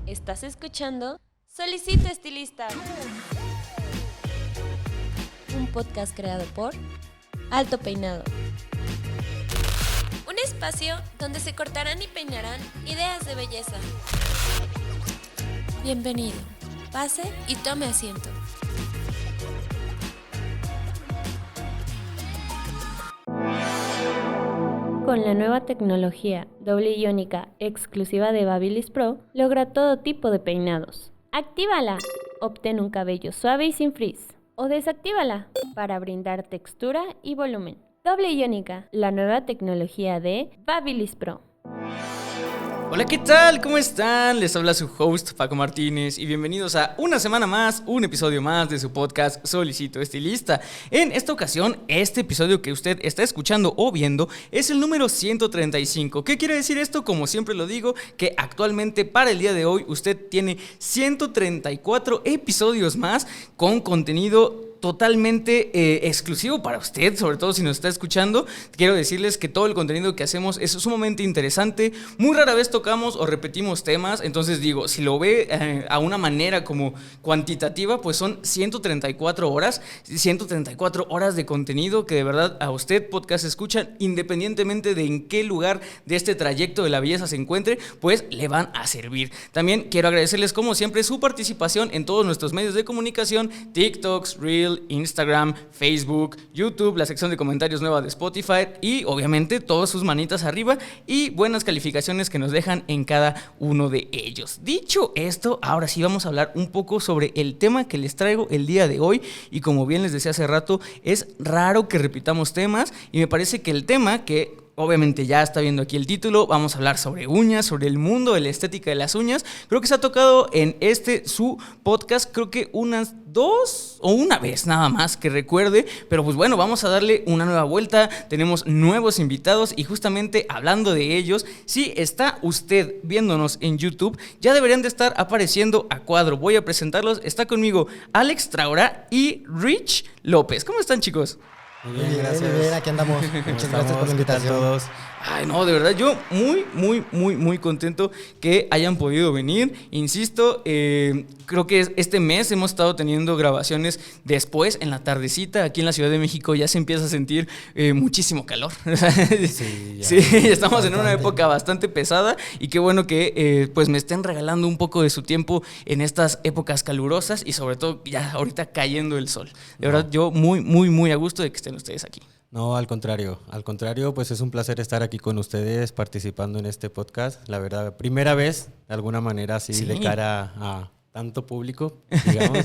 Estás escuchando Solicito Estilista, un podcast creado por Alto Peinado. Un espacio donde se cortarán y peinarán ideas de belleza. Bienvenido, pase y tome asiento. Con la nueva tecnología doble iónica exclusiva de Babyliss Pro, logra todo tipo de peinados. ¡Actívala! Obtén un cabello suave y sin frizz. O desactívala para brindar textura y volumen. Doble iónica, la nueva tecnología de Babyliss Pro. Hola, ¿qué tal? ¿Cómo están? Les habla su host, Paco Martínez, y bienvenidos a una semana más, un episodio más de su podcast Solicito Estilista. En esta ocasión, este episodio que usted está escuchando o viendo es el número 135. ¿Qué quiere decir esto? Como siempre lo digo, que actualmente para el día de hoy usted tiene 134 episodios más con contenido totalmente exclusivo para usted, sobre todo si nos está escuchando. Quiero decirles que todo el contenido que hacemos es sumamente interesante. Muy rara vez tocamos o repetimos temas, entonces digo, si lo ve a una manera como cuantitativa, pues son 134 horas de contenido que de verdad a usted, podcast escuchan, independientemente de en qué lugar de este trayecto de la belleza se encuentre, pues le van a servir. También quiero agradecerles como siempre su participación en todos nuestros medios de comunicación, TikToks, Reels, Instagram, Facebook, YouTube, la sección de comentarios nueva de Spotify y obviamente todas sus manitas arriba y buenas calificaciones que nos dejan en cada uno de ellos. Dicho esto, ahora sí vamos a hablar un poco sobre el tema que les traigo el día de hoy, y como bien les decía hace rato, es raro que repitamos temas y me parece que el tema que obviamente ya está viendo aquí el título, vamos a hablar sobre uñas, sobre el mundo de la estética de las uñas. Creo que se ha tocado en su podcast, creo que unas 2 o una vez nada más que recuerde, pero pues bueno, vamos a darle una nueva vuelta. Tenemos nuevos invitados y justamente hablando de ellos, si está usted viéndonos en YouTube, ya deberían de estar apareciendo a cuadro. Voy a presentarlos. Está conmigo Alex Traora y Rich López. ¿Cómo están, chicos? Muy bien, gracias. Muy bien, aquí andamos. Muchas gracias por la invitación. Todos. Ay, no, de verdad, yo muy contento que hayan podido venir. Insisto, creo que este mes hemos estado teniendo grabaciones después, en la tardecita. Aquí en la Ciudad de México ya se empieza a sentir muchísimo calor. Sí, estamos en una época bastante pesada y qué bueno que pues me estén regalando un poco de su tiempo en estas épocas calurosas y sobre todo ya ahorita cayendo el sol. De verdad, yo muy a gusto de que estén ustedes aquí. No, al contrario, pues es un placer estar aquí con ustedes participando en este podcast. La verdad, primera vez, de alguna manera, así sí, de cara a tanto público, digamos.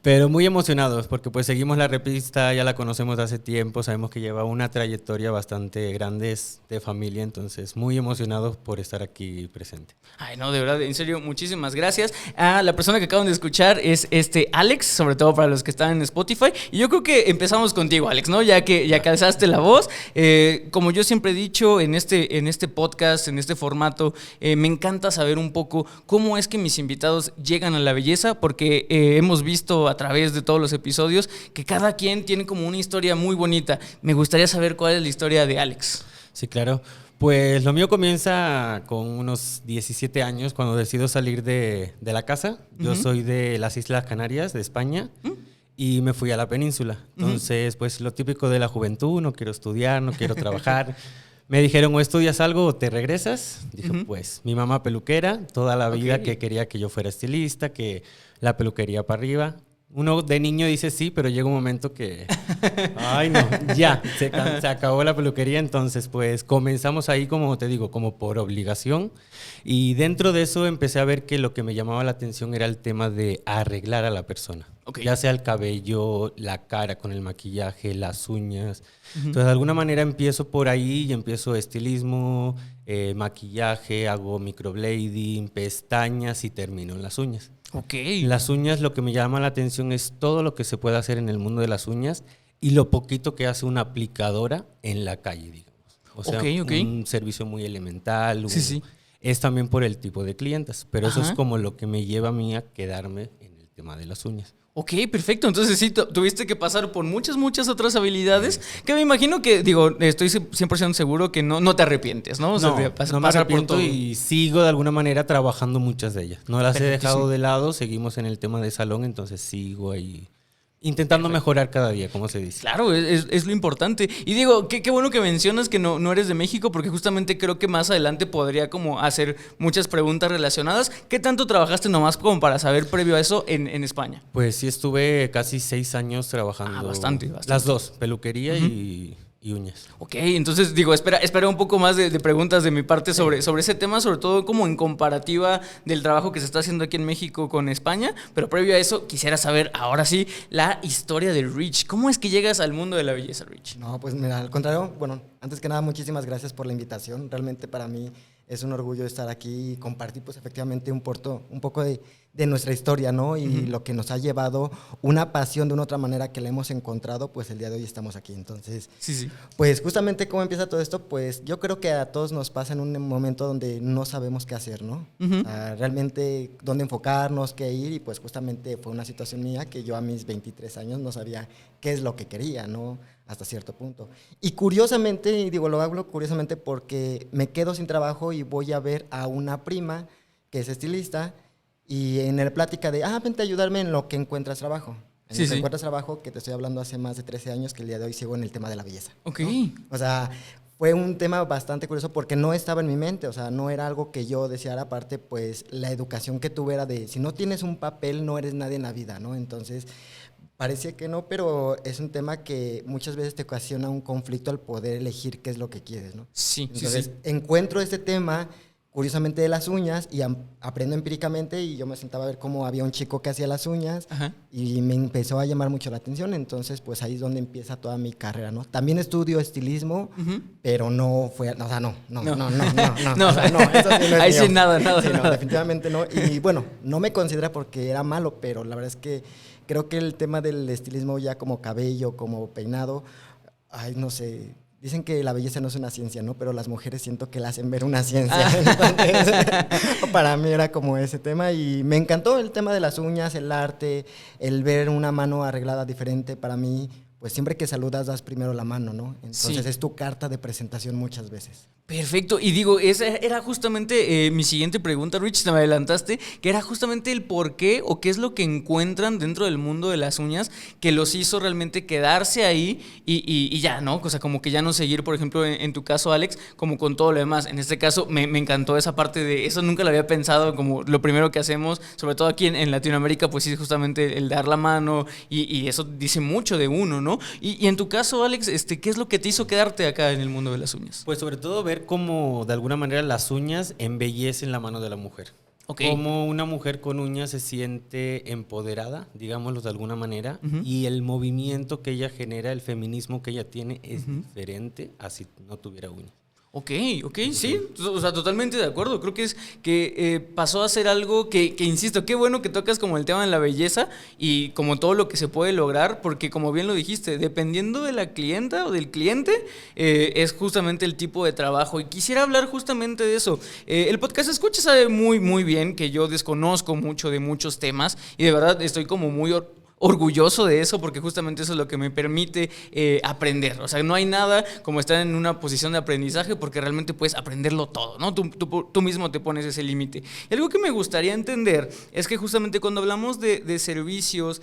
Pero muy emocionados porque pues seguimos la revista, ya la conocemos de hace tiempo, sabemos que lleva una trayectoria bastante grande, es de familia, entonces muy emocionados por estar aquí presente. Ay, no, de verdad, en serio, muchísimas gracias. La persona que acaban de escuchar es Alex, sobre todo para los que están en Spotify. Y yo creo que empezamos contigo, Alex, ¿no? Ya que alzaste la voz. Como yo siempre he dicho en este podcast, en este formato, me encanta saber un poco cómo es que mis invitados llegan a la belleza, porque hemos visto a través de todos los episodios que cada quien tiene como una historia muy bonita. Me gustaría saber cuál es la historia de Alex. Sí, claro. Pues lo mío comienza con unos 17 años cuando decido salir de la casa. Yo soy de las Islas Canarias, de España, y me fui a la península. Entonces, pues lo típico de la juventud, no quiero estudiar, no quiero trabajar. Me dijeron, o estudias algo o te regresas. Dije, pues, mi mamá peluquera, toda la vida que quería que yo fuera estilista, que la peluquería para arriba. Uno de niño dice sí, pero llega un momento que, ay no, ya, se acabó la peluquería. Entonces, pues, comenzamos ahí, como te digo, como por obligación. Y dentro de eso empecé a ver que lo que me llamaba la atención era el tema de arreglar a la persona. Ya sea el cabello, la cara con el maquillaje, las uñas. Entonces, de alguna manera empiezo por ahí y empiezo estilismo, maquillaje, hago microblading, pestañas y termino en las uñas. Las uñas, lo que me llama la atención es todo lo que se puede hacer en el mundo de las uñas y lo poquito que hace una aplicadora en la calle, digamos. O sea, un servicio muy elemental. Sí. Es también por el tipo de clientas, pero eso es como lo que me lleva a mí a quedarme en el tema de las uñas. Ok, perfecto. Entonces sí, tuviste que pasar por muchas otras habilidades que me imagino que, digo, estoy 100% seguro que no te arrepientes, ¿no? O sea, No, de no me pasar por arrepiento todo. y sigo de alguna manera trabajando muchas de ellas. No las he Perfectísimo. dejado de lado, seguimos en el tema de salón, entonces sigo ahí intentando mejorar cada día, como se dice. Claro, es lo importante. Y digo, qué bueno que mencionas que no eres de México, porque justamente creo que más adelante podría como hacer muchas preguntas relacionadas. ¿Qué tanto trabajaste nomás como para saber previo a eso en España? Pues sí, estuve casi 6 años trabajando. Ah, bastante. Las dos, peluquería y uñas. Ok, entonces digo, espera un poco más de preguntas de mi parte sobre ese tema, sobre todo como en comparativa del trabajo que se está haciendo aquí en México con España, pero previo a eso quisiera saber ahora sí la historia de Rich. ¿Cómo es que llegas al mundo de la belleza, Rich? No, pues mira, al contrario, bueno, antes que nada, muchísimas gracias por la invitación. Realmente para mí es un orgullo estar aquí y compartir pues efectivamente un poco de nuestra historia, ¿no? Y lo que nos ha llevado una pasión de una otra manera que la hemos encontrado, pues el día de hoy estamos aquí. Entonces, Sí. pues justamente cómo empieza todo esto, pues yo creo que a todos nos pasa en un momento donde no sabemos qué hacer, ¿no? O sea, realmente dónde enfocarnos, qué ir, y pues justamente fue una situación mía que yo a mis 23 años no sabía qué es lo que quería, ¿no? Hasta cierto punto. Y curiosamente, y digo, lo hablo curiosamente porque me quedo sin trabajo y voy a ver a una prima que es estilista y en la plática de, vente a ayudarme en lo que encuentras trabajo. En lo que encuentras trabajo, que te estoy hablando hace más de 13 años, que el día de hoy sigo en el tema de la belleza. Ok. ¿No? O sea, fue un tema bastante curioso porque no estaba en mi mente, o sea, no era algo que yo deseara. Aparte, pues la educación que tuve era de, si no tienes un papel, no eres nadie en la vida, ¿no? Entonces, parecía que no, pero es un tema que muchas veces te ocasiona un conflicto al poder elegir qué es lo que quieres, ¿no? Sí. Entonces, encuentro este tema, curiosamente, de las uñas y aprendo empíricamente, y yo me sentaba a ver cómo había un chico que hacía las uñas. Ajá. Y me empezó a llamar mucho la atención. Entonces, pues ahí es donde empieza toda mi carrera, ¿no? También estudio estilismo, pero no fue, o sea, no. O sea, no, eso sí no es ahí mío. Sí, nada. Sí, no, definitivamente no. Y bueno, no me considera porque era malo, pero la verdad es que creo que el tema del estilismo ya como cabello, como peinado, no sé. Dicen que la belleza no es una ciencia, ¿no? Pero las mujeres siento que la hacen ver una ciencia. Entonces, para mí era como ese tema y me encantó el tema de las uñas, el arte, el ver una mano arreglada diferente. Para mí, pues siempre que saludas das primero la mano, ¿no? Entonces es tu carta de presentación muchas veces. Perfecto, y digo, esa era justamente mi siguiente pregunta, Rich, te me adelantaste, que era justamente el por qué o qué es lo que encuentran dentro del mundo de las uñas que los hizo realmente quedarse ahí y ya, ¿no? O sea, como que ya no seguir, por ejemplo, en tu caso, Alex, como con todo lo demás. En este caso, me encantó esa parte de eso, nunca lo había pensado como lo primero que hacemos, sobre todo aquí en Latinoamérica, pues sí, justamente el dar la mano y eso dice mucho de uno, ¿no? Y en tu caso, Alex, ¿qué es lo que te hizo quedarte acá en el mundo de las uñas? Pues sobre todo ver cómo de alguna manera las uñas embellecen la mano de la mujer. Okay. Cómo una mujer con uñas se siente empoderada, digámoslo de alguna manera, y el movimiento que ella genera, el feminismo que ella tiene es diferente a si no tuviera uñas. Ok, sí, o sea, totalmente de acuerdo. Creo que es que pasó a ser algo que, insisto, qué bueno que tocas como el tema de la belleza y como todo lo que se puede lograr, porque como bien lo dijiste, dependiendo de la clienta o del cliente, es justamente el tipo de trabajo. Y quisiera hablar justamente de eso. El podcast Escucha sabe muy bien que yo desconozco mucho de muchos temas y de verdad estoy como muy orgulloso de eso porque justamente eso es lo que me permite aprender. O sea, no hay nada como estar en una posición de aprendizaje porque realmente puedes aprenderlo todo, ¿no? Tú mismo te pones ese límite. Y algo que me gustaría entender es que justamente cuando hablamos de servicios,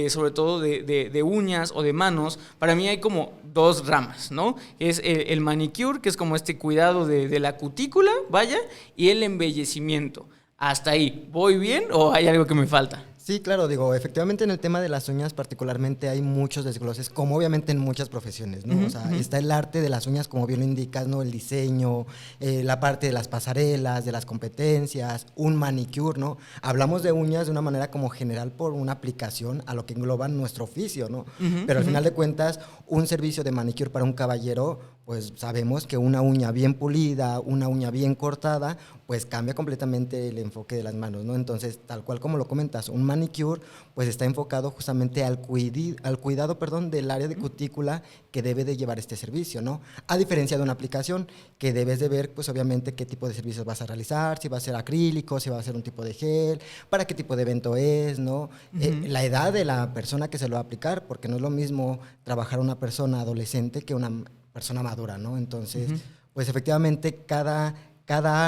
sobre todo de uñas o de manos, para mí hay como dos ramas, ¿no? Es el manicure, que es como este cuidado de la cutícula, vaya, y el embellecimiento. ¿Hasta ahí voy bien o hay algo que me falta? Sí, claro, digo, efectivamente en el tema de las uñas particularmente hay muchos desgloses, como obviamente en muchas profesiones, ¿no? O sea, está el arte de las uñas, como bien lo indicas, ¿no? El diseño, la parte de las pasarelas, de las competencias, un manicure, ¿no? Hablamos de uñas de una manera como general por una aplicación a lo que engloba nuestro oficio, ¿no? Pero al final de cuentas, un servicio de manicure para un caballero pues sabemos que una uña bien pulida, una uña bien cortada, pues cambia completamente el enfoque de las manos, ¿no? Entonces, tal cual como lo comentas, un manicure pues está enfocado justamente al cuidado, del área de cutícula que debe de llevar este servicio, ¿no? A diferencia de una aplicación que debes de ver, pues obviamente qué tipo de servicios vas a realizar, si va a ser acrílico, si va a ser un tipo de gel, para qué tipo de evento es, ¿no? La edad de la persona que se lo va a aplicar, porque no es lo mismo trabajar una persona adolescente que una persona madura, ¿no? Entonces, pues efectivamente cada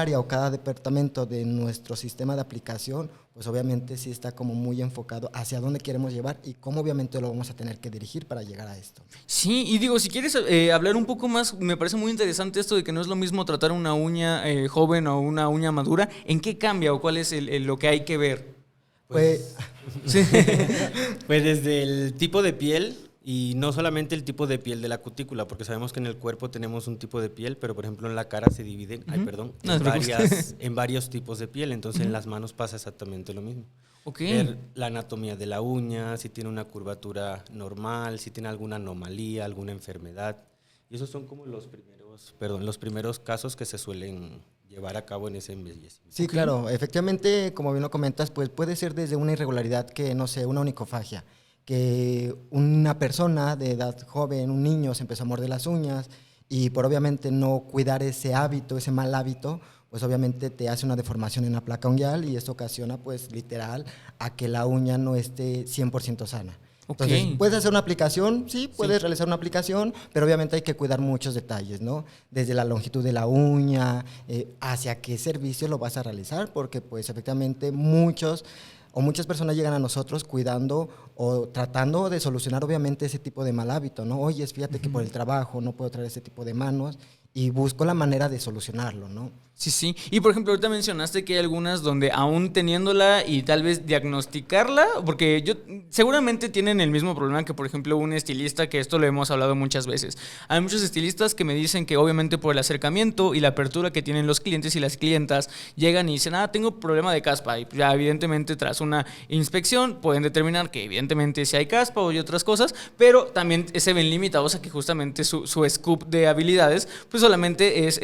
área o cada departamento de nuestro sistema de aplicación, pues obviamente sí está como muy enfocado hacia dónde queremos llevar y cómo obviamente lo vamos a tener que dirigir para llegar a esto. Sí, y digo, si quieres hablar un poco más, me parece muy interesante esto de que no es lo mismo tratar una uña joven o una uña madura. ¿En qué cambia o cuál es lo que hay que ver? Pues, Sí. Pues desde el tipo de piel, y no solamente el tipo de piel de la cutícula, porque sabemos que en el cuerpo tenemos un tipo de piel, pero por ejemplo en la cara se dividen, No te preocupes. en varios tipos de piel, entonces en las manos pasa exactamente lo mismo. Ok. Ver la anatomía de la uña, si tiene una curvatura normal, si tiene alguna anomalía, alguna enfermedad. Y esos son como los primeros casos que se suelen llevar a cabo en ese embellecimiento. sí, claro, efectivamente, como bien lo comentas, pues puede ser desde una irregularidad que, no sé, una onicofagia, que una persona de edad joven, un niño, se empezó a morder las uñas y por obviamente no cuidar ese hábito, ese mal hábito, pues obviamente te hace una deformación en la placa unguial y esto ocasiona pues literal a que la uña no esté 100% sana. Entonces, Ok. ¿puedes hacer una aplicación? Sí, puedes realizar una aplicación, pero obviamente hay que cuidar muchos detalles, ¿no? Desde la longitud de la uña, hacia qué servicio lo vas a realizar, porque pues efectivamente muchas personas llegan a nosotros cuidando o tratando de solucionar obviamente ese tipo de mal hábito, ¿no? Oye, fíjate que por el trabajo no puedo traer ese tipo de manos y busco la manera de solucionarlo, ¿no? Sí, sí. Y por ejemplo, ahorita mencionaste que hay algunas donde aún teniéndola y tal vez diagnosticarla, porque seguramente tienen el mismo problema que por ejemplo un estilista, que esto lo hemos hablado muchas veces. Hay muchos estilistas que me dicen que obviamente por el acercamiento y la apertura que tienen los clientes y las clientas, llegan y dicen, tengo problema de caspa. Y ya evidentemente tras una inspección pueden determinar que evidentemente si hay caspa o hay otras cosas, pero también se ven limitados a que justamente su scoop de habilidades pues solamente es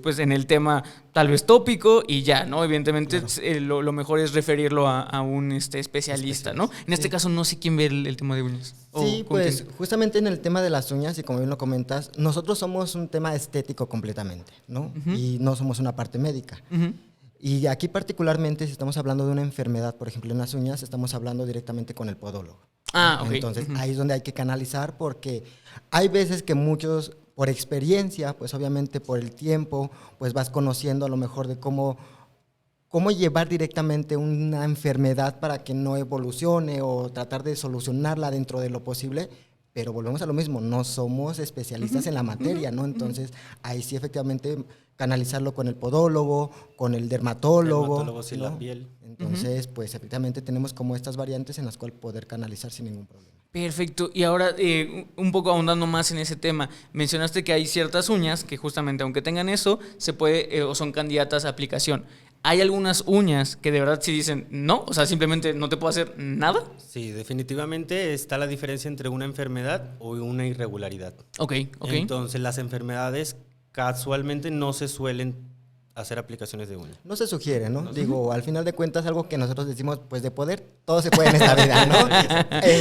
pues en el tema tal vez tópico y ya, ¿no? Evidentemente claro. Lo mejor es referirlo a un especialista, ¿no? En este caso no sé quién ve el tema de uñas. Sí, pues justamente en el tema de las uñas, y como bien lo comentas, nosotros somos un tema estético completamente, ¿no? Y no somos una parte médica. Y aquí particularmente, si estamos hablando de una enfermedad, por ejemplo, en las uñas, estamos hablando directamente con el podólogo. Ok. Entonces, ahí es donde hay que canalizar porque hay veces que muchos, por experiencia, pues obviamente por el tiempo, pues vas conociendo a lo mejor de cómo llevar directamente una enfermedad para que no evolucione o tratar de solucionarla dentro de lo posible. Pero volvemos a lo mismo, no somos especialistas en la materia, ¿no? Entonces, ahí sí efectivamente canalizarlo con el podólogo, con el dermatólogo. Dermatólogo sin la piel. Entonces, pues efectivamente tenemos como estas variantes en las cuales poder canalizar sin ningún problema. Perfecto. Y ahora, un poco ahondando más en ese tema, mencionaste que hay ciertas uñas que justamente, aunque tengan eso, se puede o son candidatas a aplicación. ¿Hay algunas uñas que de verdad sí dicen no? O sea, simplemente no te puedo hacer nada. Sí, definitivamente está la diferencia entre una enfermedad o una irregularidad. Ok. Entonces, las enfermedades casualmente no se suelen hacer aplicaciones de uña. No se sugiere, ¿no? Digo, al final de cuentas, algo que nosotros decimos, pues de poder, todo se puede en esta vida, ¿no?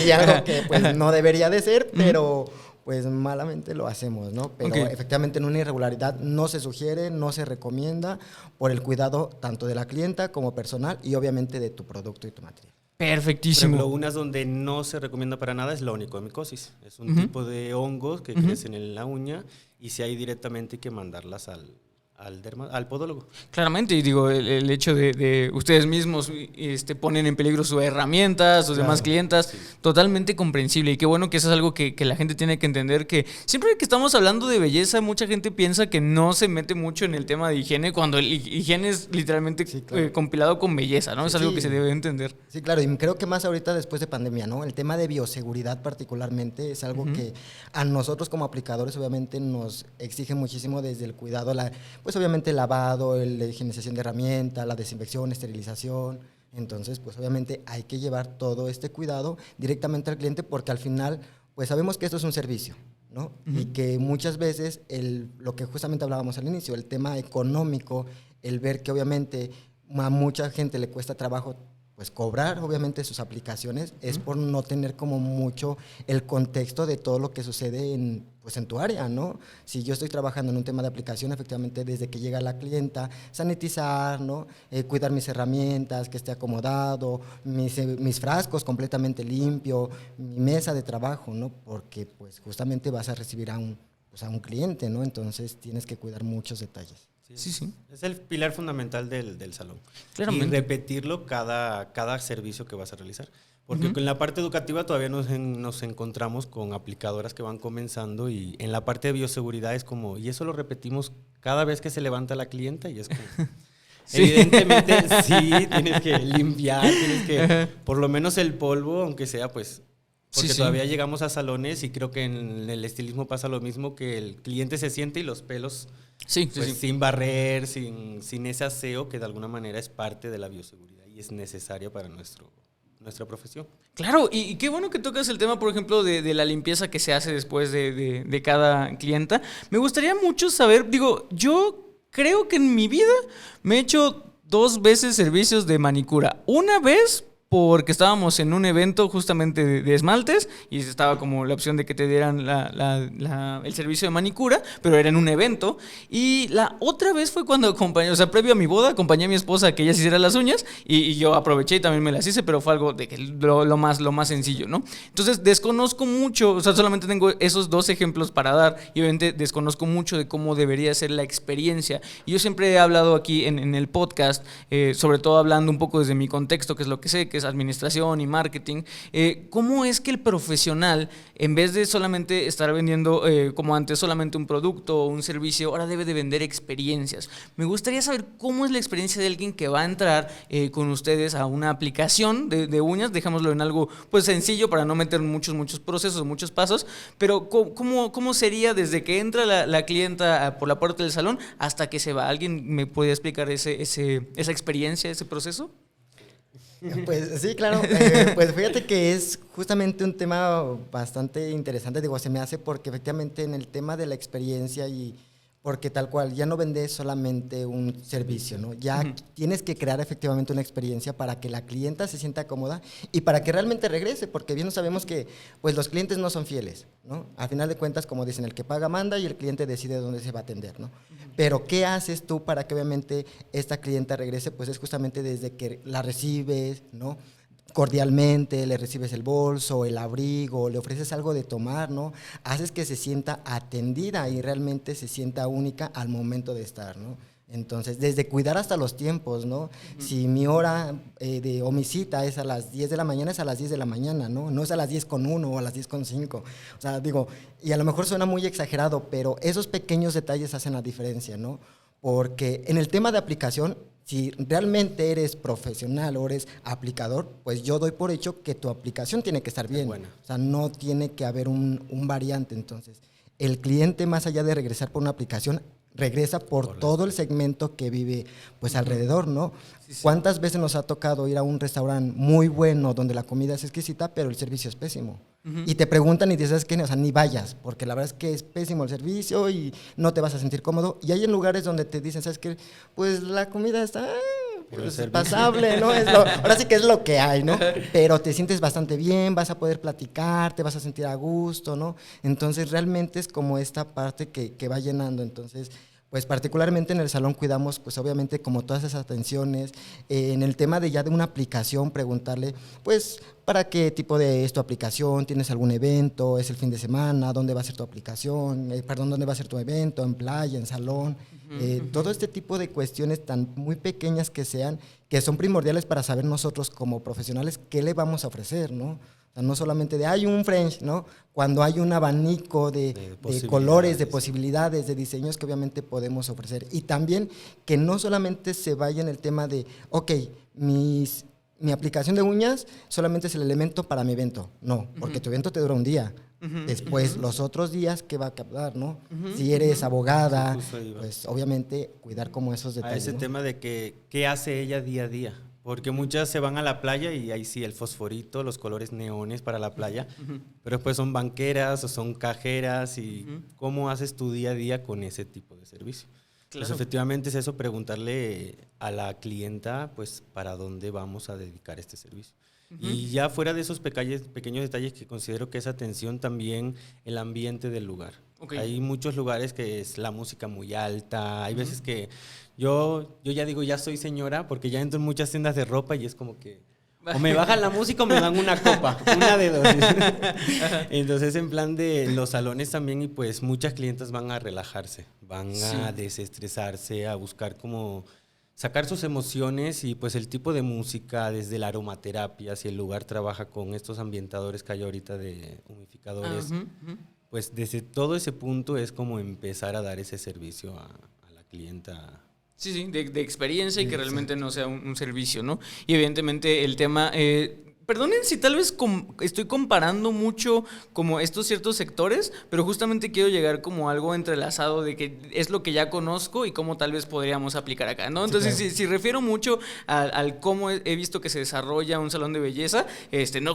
Y algo que pues no debería de ser, pero pues malamente lo hacemos, ¿no? Pero efectivamente en una irregularidad no se sugiere, no se recomienda por el cuidado tanto de la clienta como personal y obviamente de tu producto y tu material. Perfectísimo. Por ejemplo, unas donde no se recomienda para nada es la onicomicosis. Es un tipo de hongos que crecen en la uña y si hay directamente que mandarlas al podólogo. Claramente, y digo, el hecho de ustedes mismos ponen en peligro su herramienta, sus demás clientas, totalmente comprensible. Y qué bueno que eso es algo que la gente tiene que entender, que siempre que estamos hablando de belleza, mucha gente piensa que no se mete mucho en el tema de higiene, cuando el higiene es literalmente compilado con belleza, ¿no? Es algo que se debe entender. Sí, claro, y creo que más ahorita después de pandemia, ¿no? El tema de bioseguridad particularmente es algo que a nosotros como aplicadores obviamente nos exige muchísimo desde el cuidado, pues obviamente el lavado, la higienización de herramientas, la desinfección, esterilización. Entonces, pues obviamente hay que llevar todo este cuidado directamente al cliente porque al final, pues sabemos que esto es un servicio. ¿no? Y que muchas veces lo que justamente hablábamos al inicio, el tema económico, el ver que obviamente a mucha gente le cuesta trabajo pues cobrar obviamente sus aplicaciones, es por no tener como mucho el contexto de todo lo que sucede en tu área, ¿no? Si yo estoy trabajando en un tema de aplicación, efectivamente desde que llega la clienta, sanitizar, ¿no? Cuidar mis herramientas, que esté acomodado, mis frascos completamente limpio, mi mesa de trabajo, ¿no? Porque pues justamente vas a recibir a un cliente, ¿no? Entonces tienes que cuidar muchos detalles. Sí. Es el pilar fundamental del salón. Claramente. Y repetirlo cada servicio que vas a realizar. Porque en la parte educativa todavía nos encontramos con aplicadoras que van comenzando y en la parte de bioseguridad es como, y eso lo repetimos cada vez que se levanta la clienta y es como... Sí. Evidentemente sí, tienes que limpiar, tienes que, por lo menos el polvo, aunque sea pues... Porque todavía llegamos a salones y creo que en el estilismo pasa lo mismo, que el cliente se siente y los pelos sin barrer, sin ese aseo que de alguna manera es parte de la bioseguridad y es necesario para nuestra profesión. Claro, y qué bueno que tocas el tema, por ejemplo, de la limpieza que se hace después de cada clienta. Me gustaría mucho saber, yo creo que en mi vida me he hecho 2 veces servicios de manicura. Una vez porque estábamos en un evento justamente de esmaltes y estaba como la opción de que te dieran el servicio de manicura, pero era en un evento. Y la otra vez fue cuando acompañé, previo a mi boda, acompañé a mi esposa a que ella se hiciera las uñas y yo aproveché y también me las hice, pero fue algo de que lo más sencillo, ¿no? Entonces desconozco mucho, solamente tengo esos 2 ejemplos para dar y obviamente desconozco mucho de cómo debería ser la experiencia. Y yo siempre he hablado aquí en el podcast, sobre todo hablando un poco desde mi contexto, que es lo que sé, que es administración y marketing, ¿cómo es que el profesional, en vez de solamente estar vendiendo como antes solamente un producto o un servicio, ahora debe de vender experiencias? Me gustaría saber cómo es la experiencia de alguien que va a entrar con ustedes a una aplicación de uñas, dejémoslo en algo pues sencillo para no meter muchos procesos, muchos pasos, pero ¿cómo sería desde que entra la clienta por la puerta del salón hasta que se va? ¿Alguien me puede explicar esa experiencia, ese proceso? Pues sí, claro. Pues fíjate que es justamente un tema bastante interesante, se me hace porque efectivamente en el tema de la experiencia y porque tal cual, ya no vendes solamente un servicio, ¿no? Ya tienes que crear efectivamente una experiencia para que la clienta se sienta cómoda y para que realmente regrese, porque bien sabemos que pues los clientes no son fieles, ¿no? Al final de cuentas, como dicen, el que paga manda y el cliente decide dónde se va a atender, ¿no? Pero ¿qué haces tú para que obviamente esta clienta regrese? Pues es justamente desde que la recibes, ¿no? Cordialmente, le recibes el bolso, el abrigo, le ofreces algo de tomar, ¿no? Haces que se sienta atendida y realmente se sienta única al momento de estar, ¿no? Entonces, desde cuidar hasta los tiempos, ¿no? Si mi hora o mi cita es a las 10 de la mañana, es a las 10 de la mañana, ¿no? No es a las 10:01 o a las 10:05. O sea, y a lo mejor suena muy exagerado, pero esos pequeños detalles hacen la diferencia, ¿no? Porque en el tema de aplicación, si realmente eres profesional o eres aplicador, pues yo doy por hecho que tu aplicación tiene que estar bien. O sea, no tiene que haber un variante. Entonces, el cliente, más allá de regresar por una aplicación, regresa por todo el segmento que vive pues alrededor, ¿no? Sí. ¿Cuántas veces nos ha tocado ir a un restaurante muy bueno donde la comida es exquisita, pero el servicio es pésimo? Y te preguntan y dices, ¿sabes qué? O sea, ni vayas, porque la verdad es que es pésimo el servicio y no te vas a sentir cómodo. Y hay en lugares donde te dicen, ¿sabes qué? Pues la comida está pues, pasable, ¿no? Ahora sí que es lo que hay, ¿no? Pero te sientes bastante bien, vas a poder platicar, te vas a sentir a gusto, ¿no? Entonces, realmente es como esta parte que va llenando. Entonces, pues particularmente en el salón cuidamos, pues obviamente como todas esas atenciones, en el tema de ya de una aplicación, preguntarle, pues, ¿para qué tipo de es tu aplicación? ¿Tienes algún evento? ¿Es el fin de semana? ¿Dónde va a ser tu aplicación? ¿Dónde va a ser tu evento? ¿En playa? ¿En salón? Todo este tipo de cuestiones tan muy pequeñas que sean, que son primordiales para saber nosotros como profesionales qué le vamos a ofrecer, ¿no? O sea, no solamente hay un French, ¿no? Cuando hay un abanico de colores, de posibilidades, de diseños que obviamente podemos ofrecer. Y también que no solamente se vaya en el tema de, ok, mi aplicación de uñas solamente es el elemento para mi evento. No, porque tu evento te dura un día. Después, los otros días, ¿qué va a captar, no? Si eres abogada, pues obviamente cuidar como esos detalles. A ese tema de que, ¿qué hace ella día a día? Porque muchas se van a la playa y ahí sí, el fosforito, los colores neones para la playa, pero después son banqueras o son cajeras y ¿cómo haces tu día a día con ese tipo de servicio? Claro. Pues efectivamente es eso, preguntarle a la clienta pues para dónde vamos a dedicar este servicio. Y ya fuera de esos pequeños detalles que considero que es atención, también el ambiente del lugar. Okay. Hay muchos lugares que es la música muy alta, hay veces que yo ya digo, ya soy señora, porque ya entro en muchas tiendas de ropa y es como que o me bajan la música o me dan una copa, una de dos. Entonces, en plan de los salones también, y pues muchas clientas van a relajarse, van a desestresarse, a buscar como sacar sus emociones, y pues el tipo de música, desde la aromaterapia, si el lugar trabaja con estos ambientadores que hay ahorita de humidificadores, pues desde todo ese punto es como empezar a dar ese servicio a la clienta. Sí, de experiencia y que realmente no sea un servicio, ¿no? Y evidentemente el tema... perdonen si tal vez estoy comparando mucho como estos ciertos sectores, pero justamente quiero llegar como algo entrelazado de que es lo que ya conozco y cómo tal vez podríamos aplicar acá, ¿no? Entonces, sí, claro. si refiero mucho al cómo he visto que se desarrolla un salón de belleza,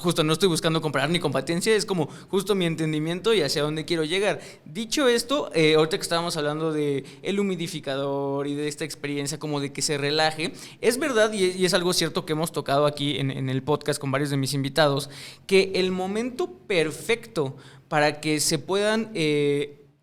justo no estoy buscando comparar ni competencia, es como justo mi entendimiento y hacia dónde quiero llegar. Dicho esto, ahorita que estábamos hablando de el humidificador y de esta experiencia como de que se relaje, es verdad y es algo cierto que hemos tocado aquí en el podcast con varios de mis invitados, que el momento perfecto para que se puedan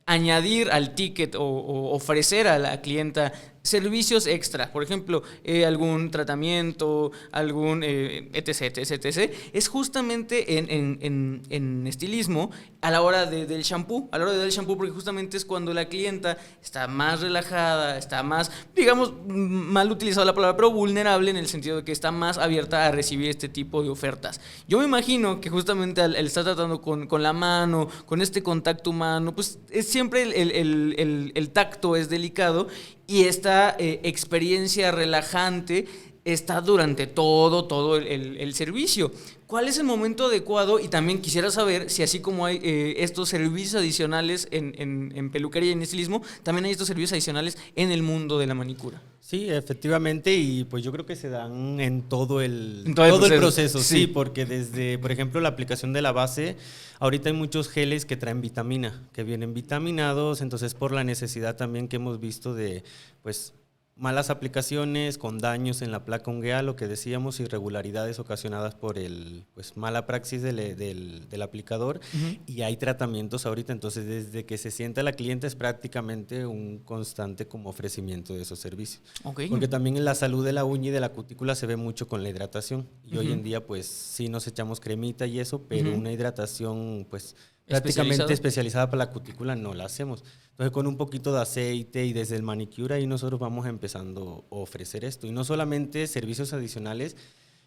añadir al ticket o ofrecer a la clienta servicios extra, por ejemplo, algún tratamiento, algún etc, es justamente en estilismo a la hora del shampoo, porque justamente es cuando la clienta está más relajada, está más, digamos, mal utilizada la palabra, pero vulnerable en el sentido de que está más abierta a recibir este tipo de ofertas. Yo me imagino que justamente al estar tratando con la mano, con este contacto humano, pues es siempre el tacto es delicado. Y esta experiencia relajante está durante todo el servicio. ¿Cuál es el momento adecuado? Y también quisiera saber si así como hay estos servicios adicionales en peluquería y en estilismo, también hay estos servicios adicionales en el mundo de la manicura. Sí, efectivamente, y pues yo creo que se dan en todo el proceso, sí, porque desde, por ejemplo, la aplicación de la base, ahorita hay muchos geles que traen vitamina, que vienen vitaminados, entonces por la necesidad también que hemos visto de, pues, malas aplicaciones con daños en la placa ungueal, lo que decíamos, irregularidades ocasionadas por mala praxis del aplicador, y hay tratamientos ahorita, entonces desde que se sienta la cliente es prácticamente un constante como ofrecimiento de esos servicios. Okay. Porque también en la salud de la uña y de la cutícula se ve mucho con la hidratación, y hoy en día pues sí nos echamos cremita y eso, pero una hidratación pues prácticamente especializada para la cutícula no la hacemos. Entonces con un poquito de aceite y desde el manicure ahí nosotros vamos empezando a ofrecer esto. Y no solamente servicios adicionales,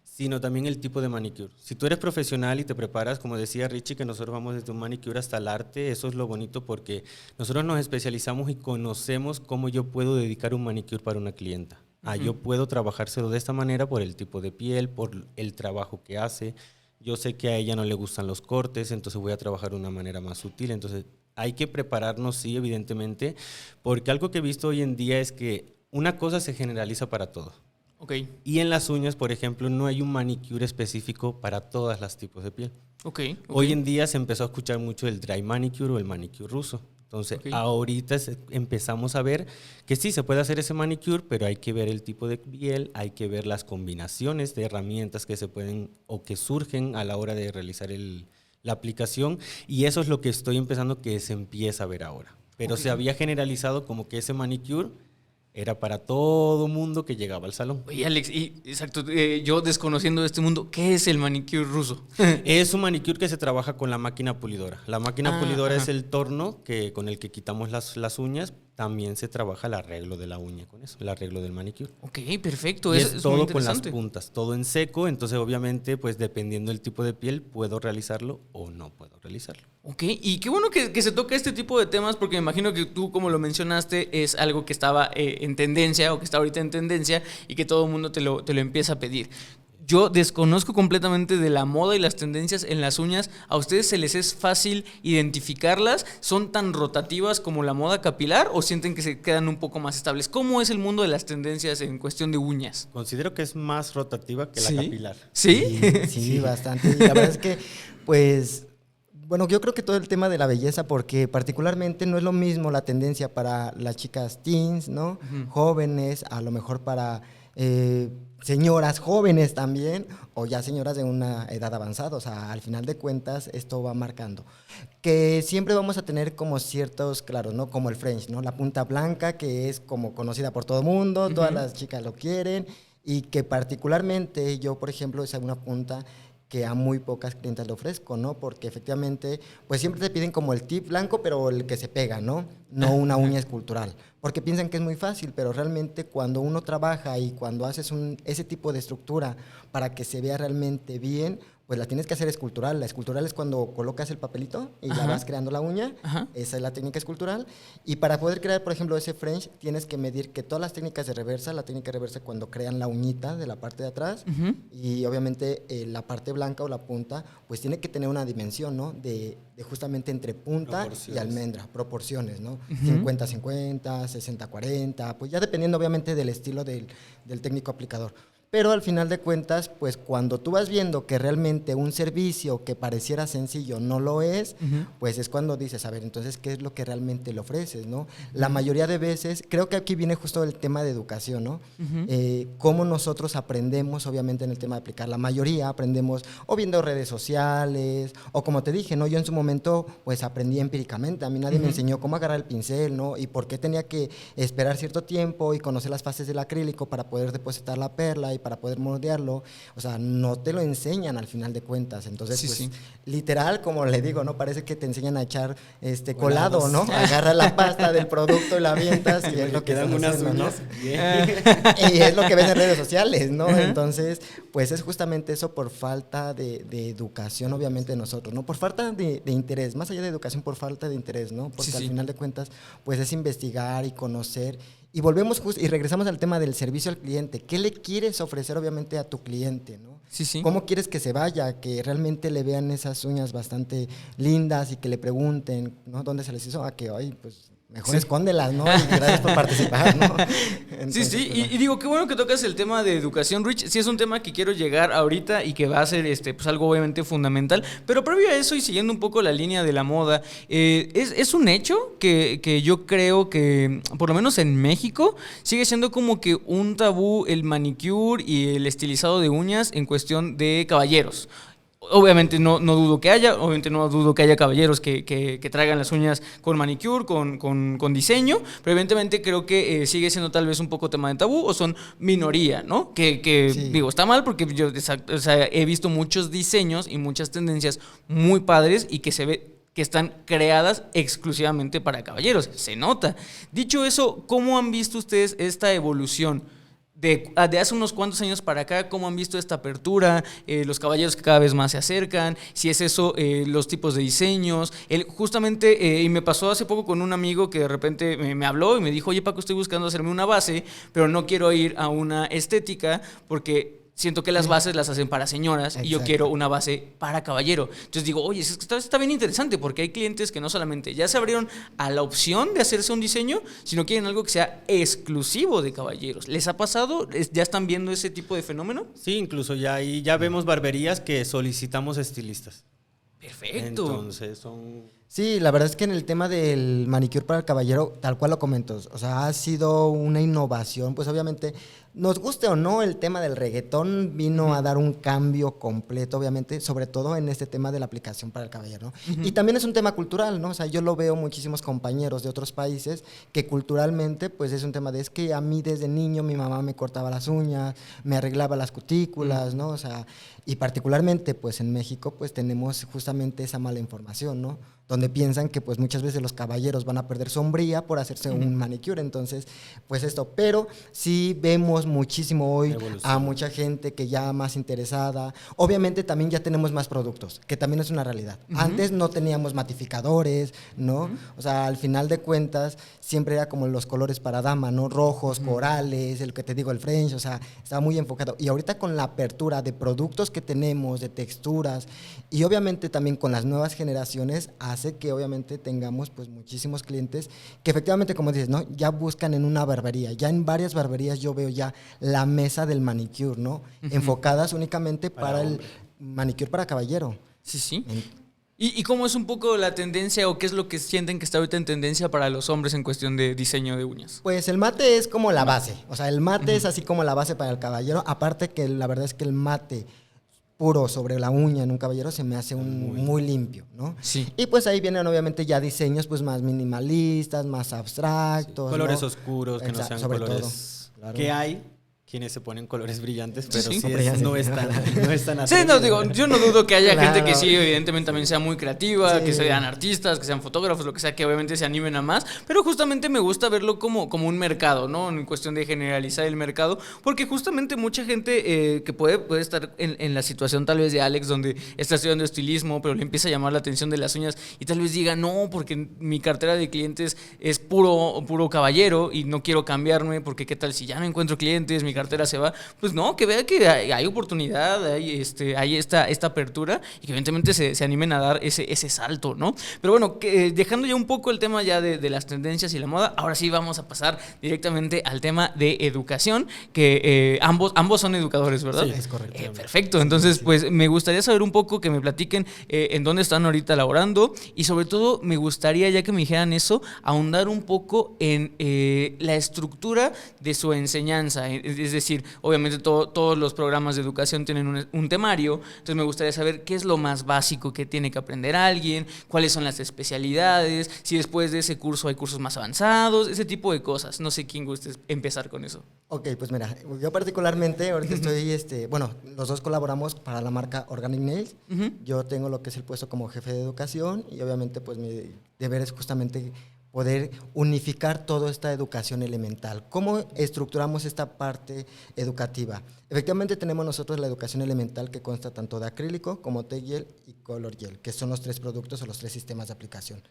sino también el tipo de manicure. Si tú eres profesional y te preparas, como decía Richie, que nosotros vamos desde un manicure hasta el arte, eso es lo bonito porque nosotros nos especializamos y conocemos cómo yo puedo dedicar un manicure para una clienta. Yo puedo trabajárselo de esta manera por el tipo de piel, por el trabajo que hace. Yo sé que a ella no le gustan los cortes, entonces voy a trabajar de una manera más sutil. Entonces hay que prepararnos, sí, evidentemente, porque algo que he visto hoy en día es que una cosa se generaliza para todo. Okay. Y en las uñas, por ejemplo, no hay un manicure específico para todos los tipos de piel. Okay. Hoy en día se empezó a escuchar mucho el dry manicure o el manicure ruso. Entonces, ahorita empezamos a ver que sí, se puede hacer ese manicure, pero hay que ver el tipo de piel, hay que ver las combinaciones de herramientas que se pueden o que surgen a la hora de realizar la aplicación, y eso es lo que estoy empezando que se empieza a ver ahora. Pero se había generalizado como que ese manicure era para todo mundo que llegaba al salón. Oye, Alex, exacto, yo desconociendo de este mundo, ¿qué es el manicure ruso? Es un manicure que se trabaja con la máquina pulidora. La máquina pulidora es el torno con el que quitamos las uñas. También se trabaja el arreglo de la uña con eso, el arreglo del manicure. Ok, perfecto. Y es todo con las puntas, todo en seco. Entonces, obviamente, pues dependiendo del tipo de piel, puedo realizarlo o no puedo realizarlo. Ok, y qué bueno que se toque este tipo de temas, porque me imagino que tú, como lo mencionaste, es algo que estaba en tendencia o que está ahorita en tendencia y que todo el mundo te lo empieza a pedir. yo desconozco completamente de la moda y las tendencias en las uñas. ¿A ustedes se les es fácil identificarlas? ¿Son tan rotativas como la moda capilar o sienten que se quedan un poco más estables? ¿Cómo es el mundo de las tendencias en cuestión de uñas? Considero que es más rotativa que la ¿Sí? capilar. ¿Sí? Sí, bastante. Y la verdad es que, pues, bueno, yo creo que todo el tema de la belleza, porque particularmente no es lo mismo la tendencia para las chicas teens, ¿no? Jóvenes, a lo mejor para señoras jóvenes también, o ya señoras de una edad avanzada. O sea, al final de cuentas, esto va marcando. Que siempre vamos a tener como ciertos, claro, ¿no? Como el French, ¿no? La punta blanca, que es como conocida por todo el mundo, todas las chicas lo quieren, y que particularmente yo, por ejemplo, es una punta que a muy pocas clientas le ofrezco, ¿no? Porque efectivamente, pues siempre te piden como el tip blanco, pero el que se pega, ¿no? No una uña escultural. Porque piensan que es muy fácil, pero realmente cuando uno trabaja y cuando haces ese tipo de estructura para que se vea realmente bien, pues la tienes que hacer escultural. La escultural es cuando colocas el papelito y la vas creando la uña. Esa es la técnica escultural. Y para poder crear, por ejemplo, ese French, tienes que medir que todas las técnicas de reversa, la técnica de reversa cuando crean la uñita de la parte de atrás, y obviamente la parte blanca o la punta, pues tiene que tener una dimensión, ¿no? De justamente entre punta y almendra, proporciones, ¿no? 50-50, 60-40, pues ya dependiendo obviamente del estilo del técnico aplicador. Pero al final de cuentas, pues cuando tú vas viendo que realmente un servicio que pareciera sencillo no lo es, pues es cuando dices, a ver, entonces, ¿qué es lo que realmente le ofreces, no? La mayoría de veces, creo que aquí viene justo el tema de educación, ¿no? Cómo nosotros aprendemos, obviamente, en el tema de aplicar. La mayoría aprendemos o viendo redes sociales, o como te dije, ¿no? Yo en su momento, pues aprendí empíricamente. A mí nadie me enseñó cómo agarrar el pincel, ¿no? Y por qué tenía que esperar cierto tiempo y conocer las fases del acrílico para poder depositar la perla y para poder moldearlo. O sea, no te lo enseñan al final de cuentas. Entonces, literal, como le digo, ¿no? Parece que te enseñan a echar colado, ¿no? Agarras la pasta del producto y la avientas y es lo que quedan unas haciendo, uñas. ¿no? Y es lo que ves en redes sociales, ¿no? Entonces, pues es justamente eso por falta de educación, obviamente, de nosotros, ¿no? Por falta de interés, más allá de educación, por falta de interés, ¿no? Porque al final de cuentas, pues es investigar y conocer. Y volvemos y regresamos al tema del servicio al cliente. ¿Qué le quieres ofrecer, obviamente, a tu cliente, ¿no? ¿Cómo quieres que se vaya? Que realmente le vean esas uñas bastante lindas y que le pregunten, ¿no? ¿Dónde se les hizo? Que hoy, pues, mejor escóndelas, ¿no? Y gracias por participar, ¿no? Entonces, Pues, y digo, qué bueno que tocas el tema de educación, Rich. Sí es un tema que quiero llegar ahorita y que va a ser pues algo obviamente fundamental. Pero previo a eso y siguiendo un poco la línea de la moda, es un hecho que yo creo que, por lo menos en México, sigue siendo como que un tabú el manicure y el estilizado de uñas en cuestión de caballeros. Obviamente no dudo que haya caballeros que traigan las uñas con manicure, con diseño, pero evidentemente creo que sigue siendo tal vez un poco tema de tabú o son minoría, ¿no? Digo, está mal porque yo he visto muchos diseños y muchas tendencias muy padres y que se ve que están creadas exclusivamente para caballeros, se nota. Dicho eso, ¿cómo han visto ustedes esta evolución? De hace unos cuantos años para acá, ¿cómo han visto esta apertura? Los caballeros que cada vez más se acercan, si es eso, los tipos de diseños. Justamente, y me pasó hace poco con un amigo que de repente me habló y me dijo, oye Paco, estoy buscando hacerme una base, pero no quiero ir a una estética porque siento que las bases las hacen para señoras. Exacto. Y yo quiero una base para caballero. Entonces digo, oye, está bien interesante porque hay clientes que no solamente ya se abrieron a la opción de hacerse un diseño, sino quieren algo que sea exclusivo de caballeros. ¿Les ha pasado? ¿Ya están viendo ese tipo de fenómeno? Sí, incluso ya vemos barberías que solicitamos estilistas. Perfecto. Entonces son... Sí, la verdad es que en el tema del manicure para el caballero, tal cual lo comento, o sea, ha sido una innovación, pues obviamente, nos guste o no, el tema del reggaetón vino a dar un cambio completo, obviamente, sobre todo en este tema de la aplicación para el caballero, ¿no? Y también es un tema cultural, ¿no? O sea, yo lo veo muchísimos compañeros de otros países que culturalmente, pues es un tema de, es que a mí desde niño mi mamá me cortaba las uñas, me arreglaba las cutículas, ¿no? O sea, y particularmente, pues en México, pues tenemos justamente esa mala información, ¿no? donde piensan que pues muchas veces los caballeros van a perder sombría por hacerse un manicure, entonces pues esto, pero sí vemos muchísimo hoy a mucha gente que ya más interesada, obviamente también ya tenemos más productos, que también es una realidad, antes no teníamos matificadores, ¿no? O sea, al final de cuentas siempre era como los colores para dama, ¿no? Rojos, corales, el que te digo, el French, o sea, estaba muy enfocado, y ahorita con la apertura de productos que tenemos, de texturas, y obviamente también con las nuevas generaciones, hace que obviamente tengamos pues muchísimos clientes que efectivamente, como dices, ¿no? Ya buscan en una barbería. Ya en varias barberías yo veo ya la mesa del manicure, ¿no? Enfocadas únicamente para el manicure para caballero. Sí, sí. ¿Y cómo es un poco la tendencia o qué es lo que sienten que está ahorita en tendencia para los hombres en cuestión de diseño de uñas? Pues el mate es como la base. O sea, el mate es así como la base para el caballero. Aparte que la verdad es que el mate puro sobre la uña en un caballero se me hace muy limpio, ¿no? Sí. Y pues ahí vienen obviamente ya diseños pues más minimalistas, más abstractos, colores ¿no? oscuros, que no sean sobre colores todo, claro. que hay quienes se ponen colores brillantes, pero Sí. sí, no es tan así. Sí, no, digo, yo no dudo que haya Claro. gente que sí, evidentemente también sea muy creativa, Sí. que sean artistas, que sean fotógrafos, lo que sea, que obviamente se animen a más, pero justamente me gusta verlo como un mercado, ¿no? En cuestión de generalizar el mercado, porque justamente mucha gente que puede estar en la situación tal vez de Alex, donde está estudiando estilismo, pero le empieza a llamar la atención de las uñas y tal vez diga, no, porque mi cartera de clientes es puro caballero y no quiero cambiarme, porque qué tal si ya no encuentro clientes, mi cartera se va. Pues no, que vea que hay oportunidad, hay esta apertura y que evidentemente se animen a dar ese salto, ¿no? Pero bueno, dejando ya un poco el tema ya de las tendencias y la moda, ahora sí vamos a pasar directamente al tema de educación, que ambos son educadores, ¿verdad? Sí, es correcto. Perfecto, entonces pues me gustaría saber un poco, que me platiquen en dónde están ahorita laborando y sobre todo me gustaría, ya que me dijeran eso, ahondar un poco en la estructura de su enseñanza, es decir, obviamente todos los programas de educación tienen un temario, entonces me gustaría saber qué es lo más básico que tiene que aprender alguien, cuáles son las especialidades, si después de ese curso hay cursos más avanzados, ese tipo de cosas. No sé quién guste empezar con eso. Ok, pues mira, yo particularmente ahorita estoy, bueno, los dos colaboramos para la marca Organic Nails. Yo tengo lo que es el puesto como jefe de educación y obviamente pues mi deber es justamente poder unificar toda esta educación elemental. ¿Cómo estructuramos esta parte educativa? Efectivamente tenemos nosotros la educación elemental que consta tanto de acrílico como T-Gel y Color Gel, que son los 3 productos o los 3 sistemas de aplicación.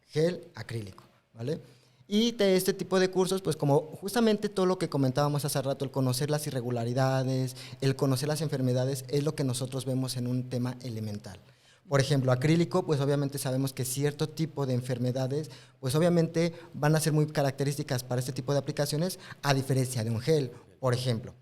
Gel, acrílico, ¿vale? Y de este tipo de cursos, pues como justamente todo lo que comentábamos hace rato, el conocer las irregularidades, el conocer las enfermedades, es lo que nosotros vemos en un tema elemental. Por ejemplo, acrílico, pues obviamente sabemos que cierto tipo de enfermedades, pues obviamente van a ser muy características para este tipo de aplicaciones, a diferencia de un gel. Por ejemplo,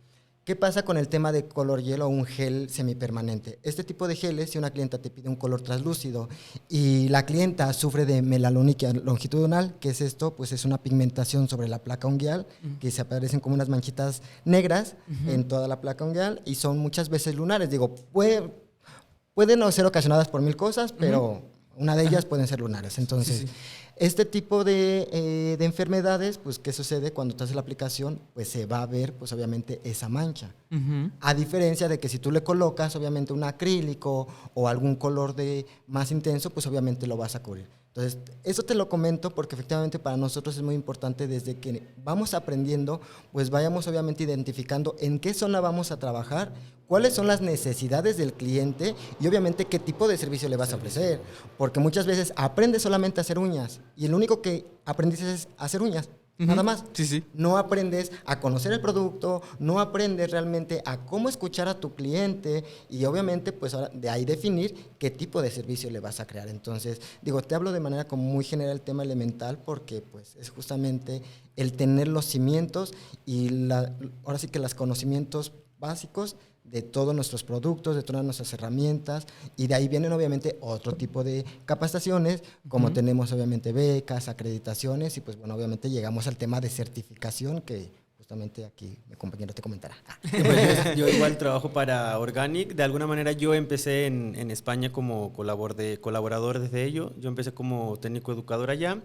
¿qué pasa con el tema de color gel o un gel semipermanente? Este tipo de geles, si una clienta te pide un color translúcido y la clienta sufre de melaloniquia longitudinal, ¿qué es esto? Pues es una pigmentación sobre la placa unguial, que se aparecen como unas manchitas negras en toda la placa unguial y son muchas veces lunares. Digo, pueden no ser ocasionadas por 1000 cosas, pero una de ellas pueden ser lunares. Entonces, este tipo de enfermedades, pues, ¿qué sucede cuando tú haces la aplicación? Pues se va a ver, pues, obviamente, esa mancha. A diferencia de que si tú le colocas, obviamente, un acrílico o algún color más intenso, pues, obviamente, lo vas a cubrir. Entonces, eso te lo comento porque efectivamente para nosotros es muy importante desde que vamos aprendiendo, pues vayamos obviamente identificando en qué zona vamos a trabajar, cuáles son las necesidades del cliente y obviamente qué tipo de servicio le vas a ofrecer. Porque muchas veces aprendes solamente a hacer uñas y lo único que aprendiste es hacer uñas. Nada más. Sí. No aprendes a conocer el producto, no aprendes realmente a cómo escuchar a tu cliente y obviamente pues ahora de ahí definir qué tipo de servicio le vas a crear. Entonces, digo, te hablo de manera como muy general el tema elemental porque pues es justamente el tener los cimientos y ahora sí que los conocimientos básicos de todos nuestros productos, de todas nuestras herramientas y de ahí vienen obviamente otro tipo de capacitaciones, como tenemos obviamente becas, acreditaciones y pues bueno, obviamente llegamos al tema de certificación que pues justamente aquí mi compañero te comentará. Pues yo igual trabajo para Organic. De alguna manera yo empecé en España como colaborador desde ello. Yo empecé como técnico educador allá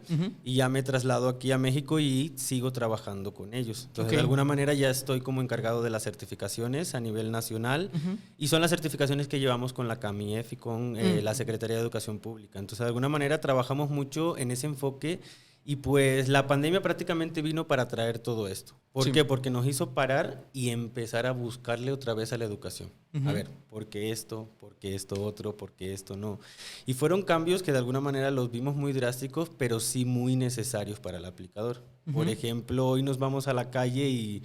y ya me traslado aquí a México y sigo trabajando con ellos. Entonces, de alguna manera ya estoy como encargado de las certificaciones a nivel nacional y son las certificaciones que llevamos con la CAMIEF y con la Secretaría de Educación Pública. Entonces, de alguna manera trabajamos mucho en ese enfoque. Y pues la pandemia prácticamente vino para traer todo esto. ¿Por qué? Porque nos hizo parar y empezar a buscarle otra vez a la educación. A ver, ¿por qué esto? ¿Por qué esto otro? ¿Por qué esto no? Y fueron cambios que de alguna manera los vimos muy drásticos, pero sí muy necesarios para el aplicador. Por ejemplo, hoy nos vamos a la calle y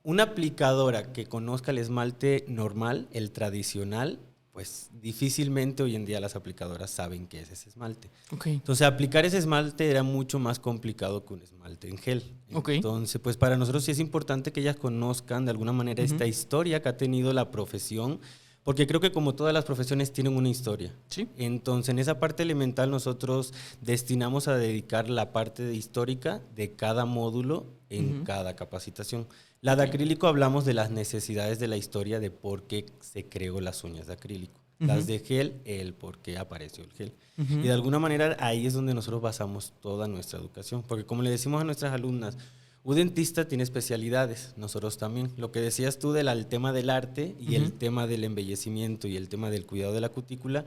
una aplicadora que conozca el esmalte normal, el tradicional, pues difícilmente hoy en día las aplicadoras saben qué es ese esmalte. Entonces, aplicar ese esmalte era mucho más complicado que un esmalte en gel. Entonces, pues para nosotros sí es importante que ellas conozcan de alguna manera esta historia que ha tenido la profesión, porque creo que como todas las profesiones tienen una historia. Entonces, en esa parte elemental nosotros destinamos a dedicar la parte histórica de cada módulo en cada capacitación. La de acrílico hablamos de las necesidades de la historia de por qué se creó las uñas de acrílico. Las de gel, el por qué apareció el gel. Y de alguna manera ahí es donde nosotros basamos toda nuestra educación. Porque como le decimos a nuestras alumnas, un dentista tiene especialidades, nosotros también. Lo que decías tú del tema del arte y el tema del embellecimiento y el tema del cuidado de la cutícula,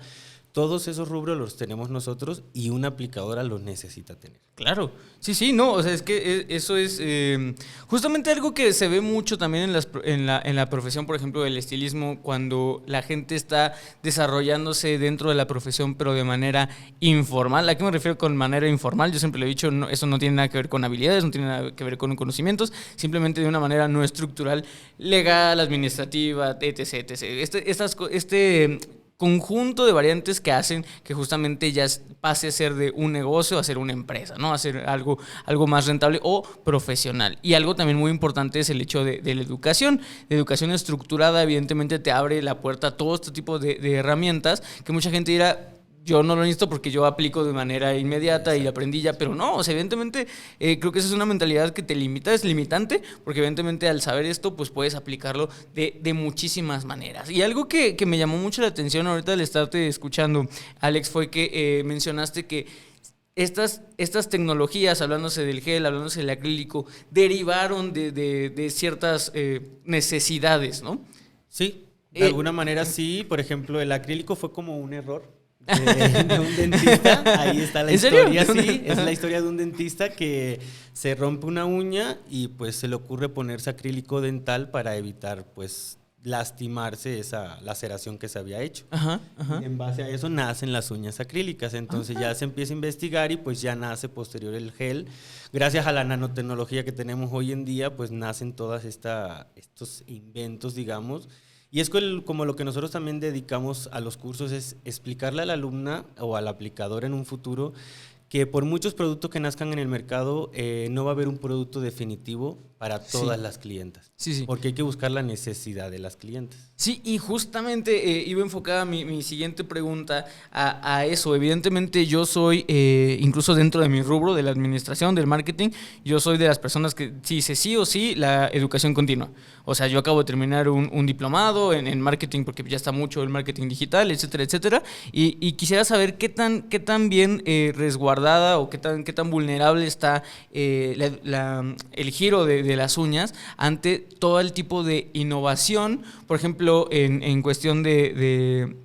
todos esos rubros los tenemos nosotros y una aplicadora los necesita tener. Claro, sí, no, o sea, es que eso es justamente algo que se ve mucho también en la profesión, por ejemplo, del estilismo, cuando la gente está desarrollándose dentro de la profesión, pero de manera informal. ¿A qué me refiero con manera informal? Yo siempre lo he dicho, no, eso no tiene nada que ver con habilidades, no tiene nada que ver con conocimientos, simplemente de una manera no estructural, legal, administrativa, etc. Este conjunto de variantes que hacen que justamente ya pase a ser de un negocio a ser una empresa, ¿no? A ser algo más rentable o profesional. Y algo también muy importante es el hecho de la educación. La educación estructurada evidentemente te abre la puerta a todo este tipo de herramientas que mucha gente dirá, yo no lo necesito porque yo aplico de manera inmediata y aprendí ya, pero no, o sea, evidentemente creo que esa es una mentalidad que te limita, es limitante, porque evidentemente al saber esto, pues puedes aplicarlo de muchísimas maneras. Y algo que me llamó mucho la atención ahorita al estarte escuchando, Alex, fue que mencionaste que estas tecnologías, hablándose del gel, hablándose del acrílico, derivaron de ciertas necesidades, ¿no? Sí, de alguna manera sí. Por ejemplo, el acrílico fue como un error de un dentista. Ahí está la historia, sí. Es la historia de un dentista que se rompe una uña y pues se le ocurre ponerse acrílico dental para evitar pues lastimarse esa laceración que se había hecho. En base a eso nacen las uñas acrílicas. Entonces ya se empieza a investigar y pues ya nace posterior el gel. Gracias a la nanotecnología que tenemos hoy en día, pues nacen todas estos inventos, digamos. Y es como lo que nosotros también dedicamos a los cursos, es explicarle a la alumna o al aplicador en un futuro que por muchos productos que nazcan en el mercado, no va a haber un producto definitivo para todas las clientas. Sí. Porque hay que buscar la necesidad de las clientes. Sí, y justamente iba enfocada mi siguiente pregunta a eso. Evidentemente yo soy, incluso dentro de mi rubro de la administración, del marketing, yo soy de las personas que dice sí o sí la educación continua. O sea, yo acabo de terminar un diplomado en marketing porque ya está mucho el marketing digital, etcétera, etcétera. Y quisiera saber qué tan bien resguardada o qué tan vulnerable está el giro de las uñas ante todo el tipo de innovación. Por ejemplo, en cuestión de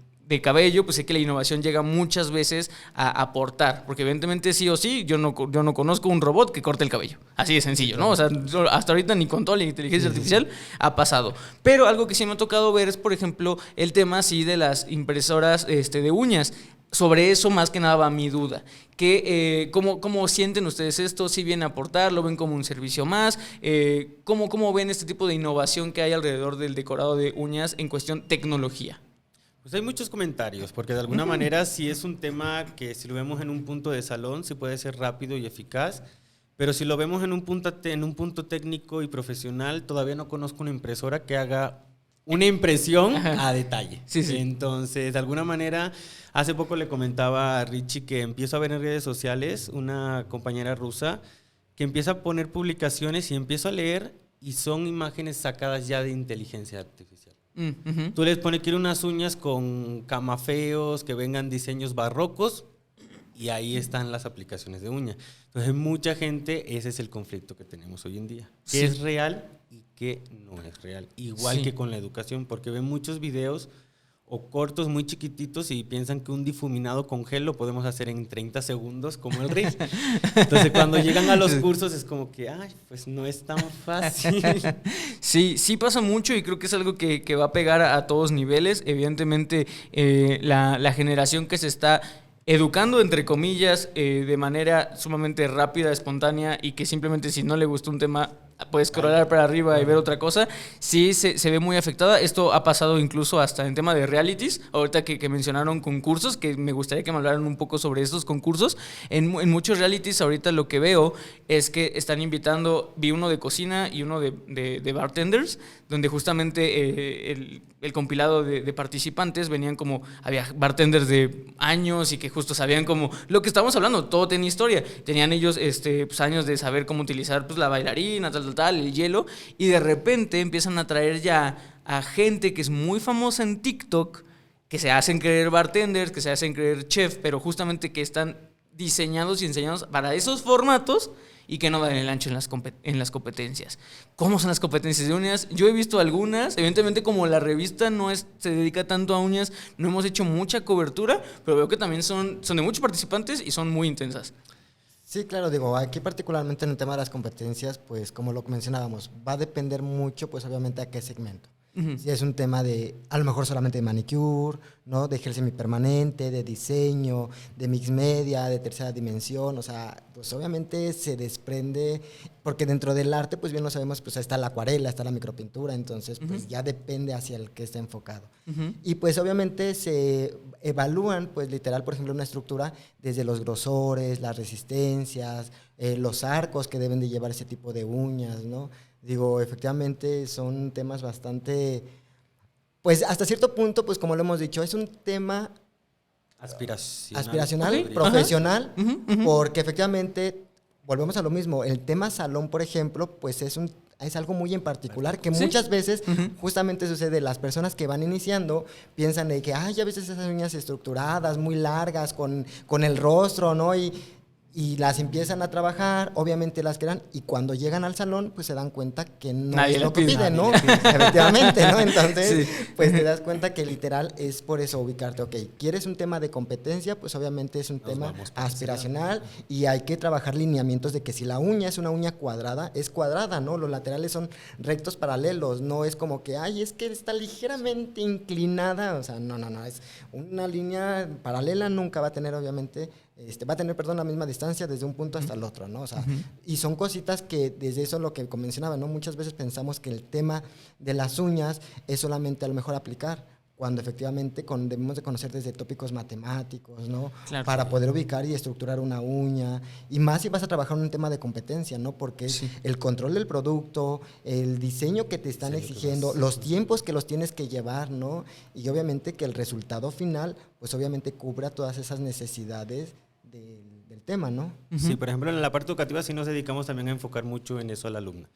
cabello, pues sé que la innovación llega muchas veces a aportar, porque evidentemente sí o sí, yo no conozco un robot que corte el cabello, así de sencillo, ¿no? O sea, hasta ahorita ni con toda la inteligencia artificial ha pasado, pero algo que sí me ha tocado ver es, por ejemplo, el tema sí de las impresoras de uñas. Sobre eso más que nada va mi duda. ¿Cómo sienten ustedes esto? ¿Si viene a aportar? ¿Lo ven como un servicio más? ¿Cómo ven este tipo de innovación que hay alrededor del decorado de uñas en cuestión tecnología? Pues hay muchos comentarios, porque de alguna manera sí es un tema que si lo vemos en un punto de salón, sí puede ser rápido y eficaz, pero si lo vemos en un punto técnico y profesional, todavía no conozco una impresora que haga una impresión a detalle. Sí. Entonces, de alguna manera, hace poco le comentaba a Richie que empiezo a ver en redes sociales una compañera rusa que empieza a poner publicaciones y empiezo a leer y son imágenes sacadas ya de inteligencia artificial. Ujú. Tú les pones, quiero unas uñas con camafeos, que vengan diseños barrocos, y ahí están las aplicaciones de uña. Entonces, mucha gente, ese es el conflicto que tenemos hoy en día. ¿Qué Sí. es real y qué no es real? Igual Sí. que con la educación, porque ven muchos videos o cortos muy chiquititos y piensan que un difuminado con gel lo podemos hacer en 30 segundos como el reel. Entonces, cuando llegan a los cursos es como que, ay, pues no es tan fácil. Sí, sí pasa mucho y creo que es algo que va a pegar a todos niveles. Evidentemente, la generación que se está educando, entre comillas, de manera sumamente rápida, espontánea y que simplemente si no le gusta un tema puedes scrollar para arriba y ver otra cosa, sí se ve muy afectada. Esto ha pasado incluso hasta en tema de realities. Ahorita que mencionaron concursos, que me gustaría que me hablaran un poco sobre estos concursos. En muchos realities ahorita lo que veo es que están invitando, vi uno de cocina y uno de bartenders, donde justamente el compilado de participantes venían como, había bartenders de años y que justo sabían como lo que estábamos hablando, todo tenía historia. Tenían ellos pues, años de saber cómo utilizar pues, la bailarina, tal, el hielo, y de repente empiezan a traer ya a gente que es muy famosa en TikTok, que se hacen creer bartenders, que se hacen creer chef, pero justamente que están diseñados y enseñados para esos formatos y que no dan el ancho en las competencias. ¿Cómo son las competencias de uñas? Yo he visto algunas, evidentemente como la revista se dedica tanto a uñas, no hemos hecho mucha cobertura, pero veo que también son de muchos participantes y son muy intensas. Sí, claro, digo, aquí particularmente en el tema de las competencias, pues como lo mencionábamos, va a depender mucho, pues obviamente a qué segmento. Uh-huh. Si es un tema de, a lo mejor solamente de manicure, ¿no? De gel semipermanente, de diseño, de mix media, de tercera dimensión, o sea, pues obviamente se desprende, porque dentro del arte, pues bien lo sabemos, pues está la acuarela, está la micropintura, entonces pues ya depende hacia el que esté enfocado. Uh-huh. Y pues obviamente se evalúan, pues literal, por ejemplo, una estructura desde los grosores, las resistencias, los arcos que deben de llevar ese tipo de uñas, ¿no? Digo, efectivamente son temas bastante, pues hasta cierto punto, pues como lo hemos dicho, es un tema aspiracional, Ok. profesional, Ajá. Ujú. porque efectivamente, volvemos a lo mismo, el tema salón, por ejemplo, pues es algo muy en particular que Sí. muchas veces Ujú. justamente sucede, las personas que van iniciando piensan de que, ay, a veces esas uñas estructuradas, muy largas, con el rostro, ¿no? Y las empiezan a trabajar, obviamente las crean, y cuando llegan al salón, pues se dan cuenta que no Nadie es le lo que pide. piden, ¿no? Efectivamente, ¿no? Entonces, Sí. pues te das cuenta que literal es por eso ubicarte, ok, ¿quieres un tema de competencia? Pues obviamente es un tema vamos por ese aspiracional y hay que trabajar lineamientos de que si la uña es una uña cuadrada, es cuadrada, ¿no? Los laterales son rectos paralelos, no es como que, ay, es que está ligeramente inclinada, o sea, no, es una línea paralela, nunca va a tener obviamente... va a tener, perdón, la misma distancia desde un punto hasta el otro, ¿no? O sea, y son cositas que desde eso lo que mencionaba, ¿no? Muchas veces pensamos que el tema de las uñas es solamente a lo mejor aplicar, cuando efectivamente debemos de conocer desde tópicos matemáticos, ¿no? Claro. Para poder ubicar y estructurar una uña, y más si vas a trabajar en un tema de competencia, ¿no? Porque es el control del producto, el diseño que te están exigiendo, los tiempos que los tienes que llevar, ¿no? Y obviamente que el resultado final, pues obviamente cubra todas esas necesidades del tema, ¿no? Sí, por ejemplo, en la parte educativa sí nos dedicamos también a enfocar mucho en eso a la alumna.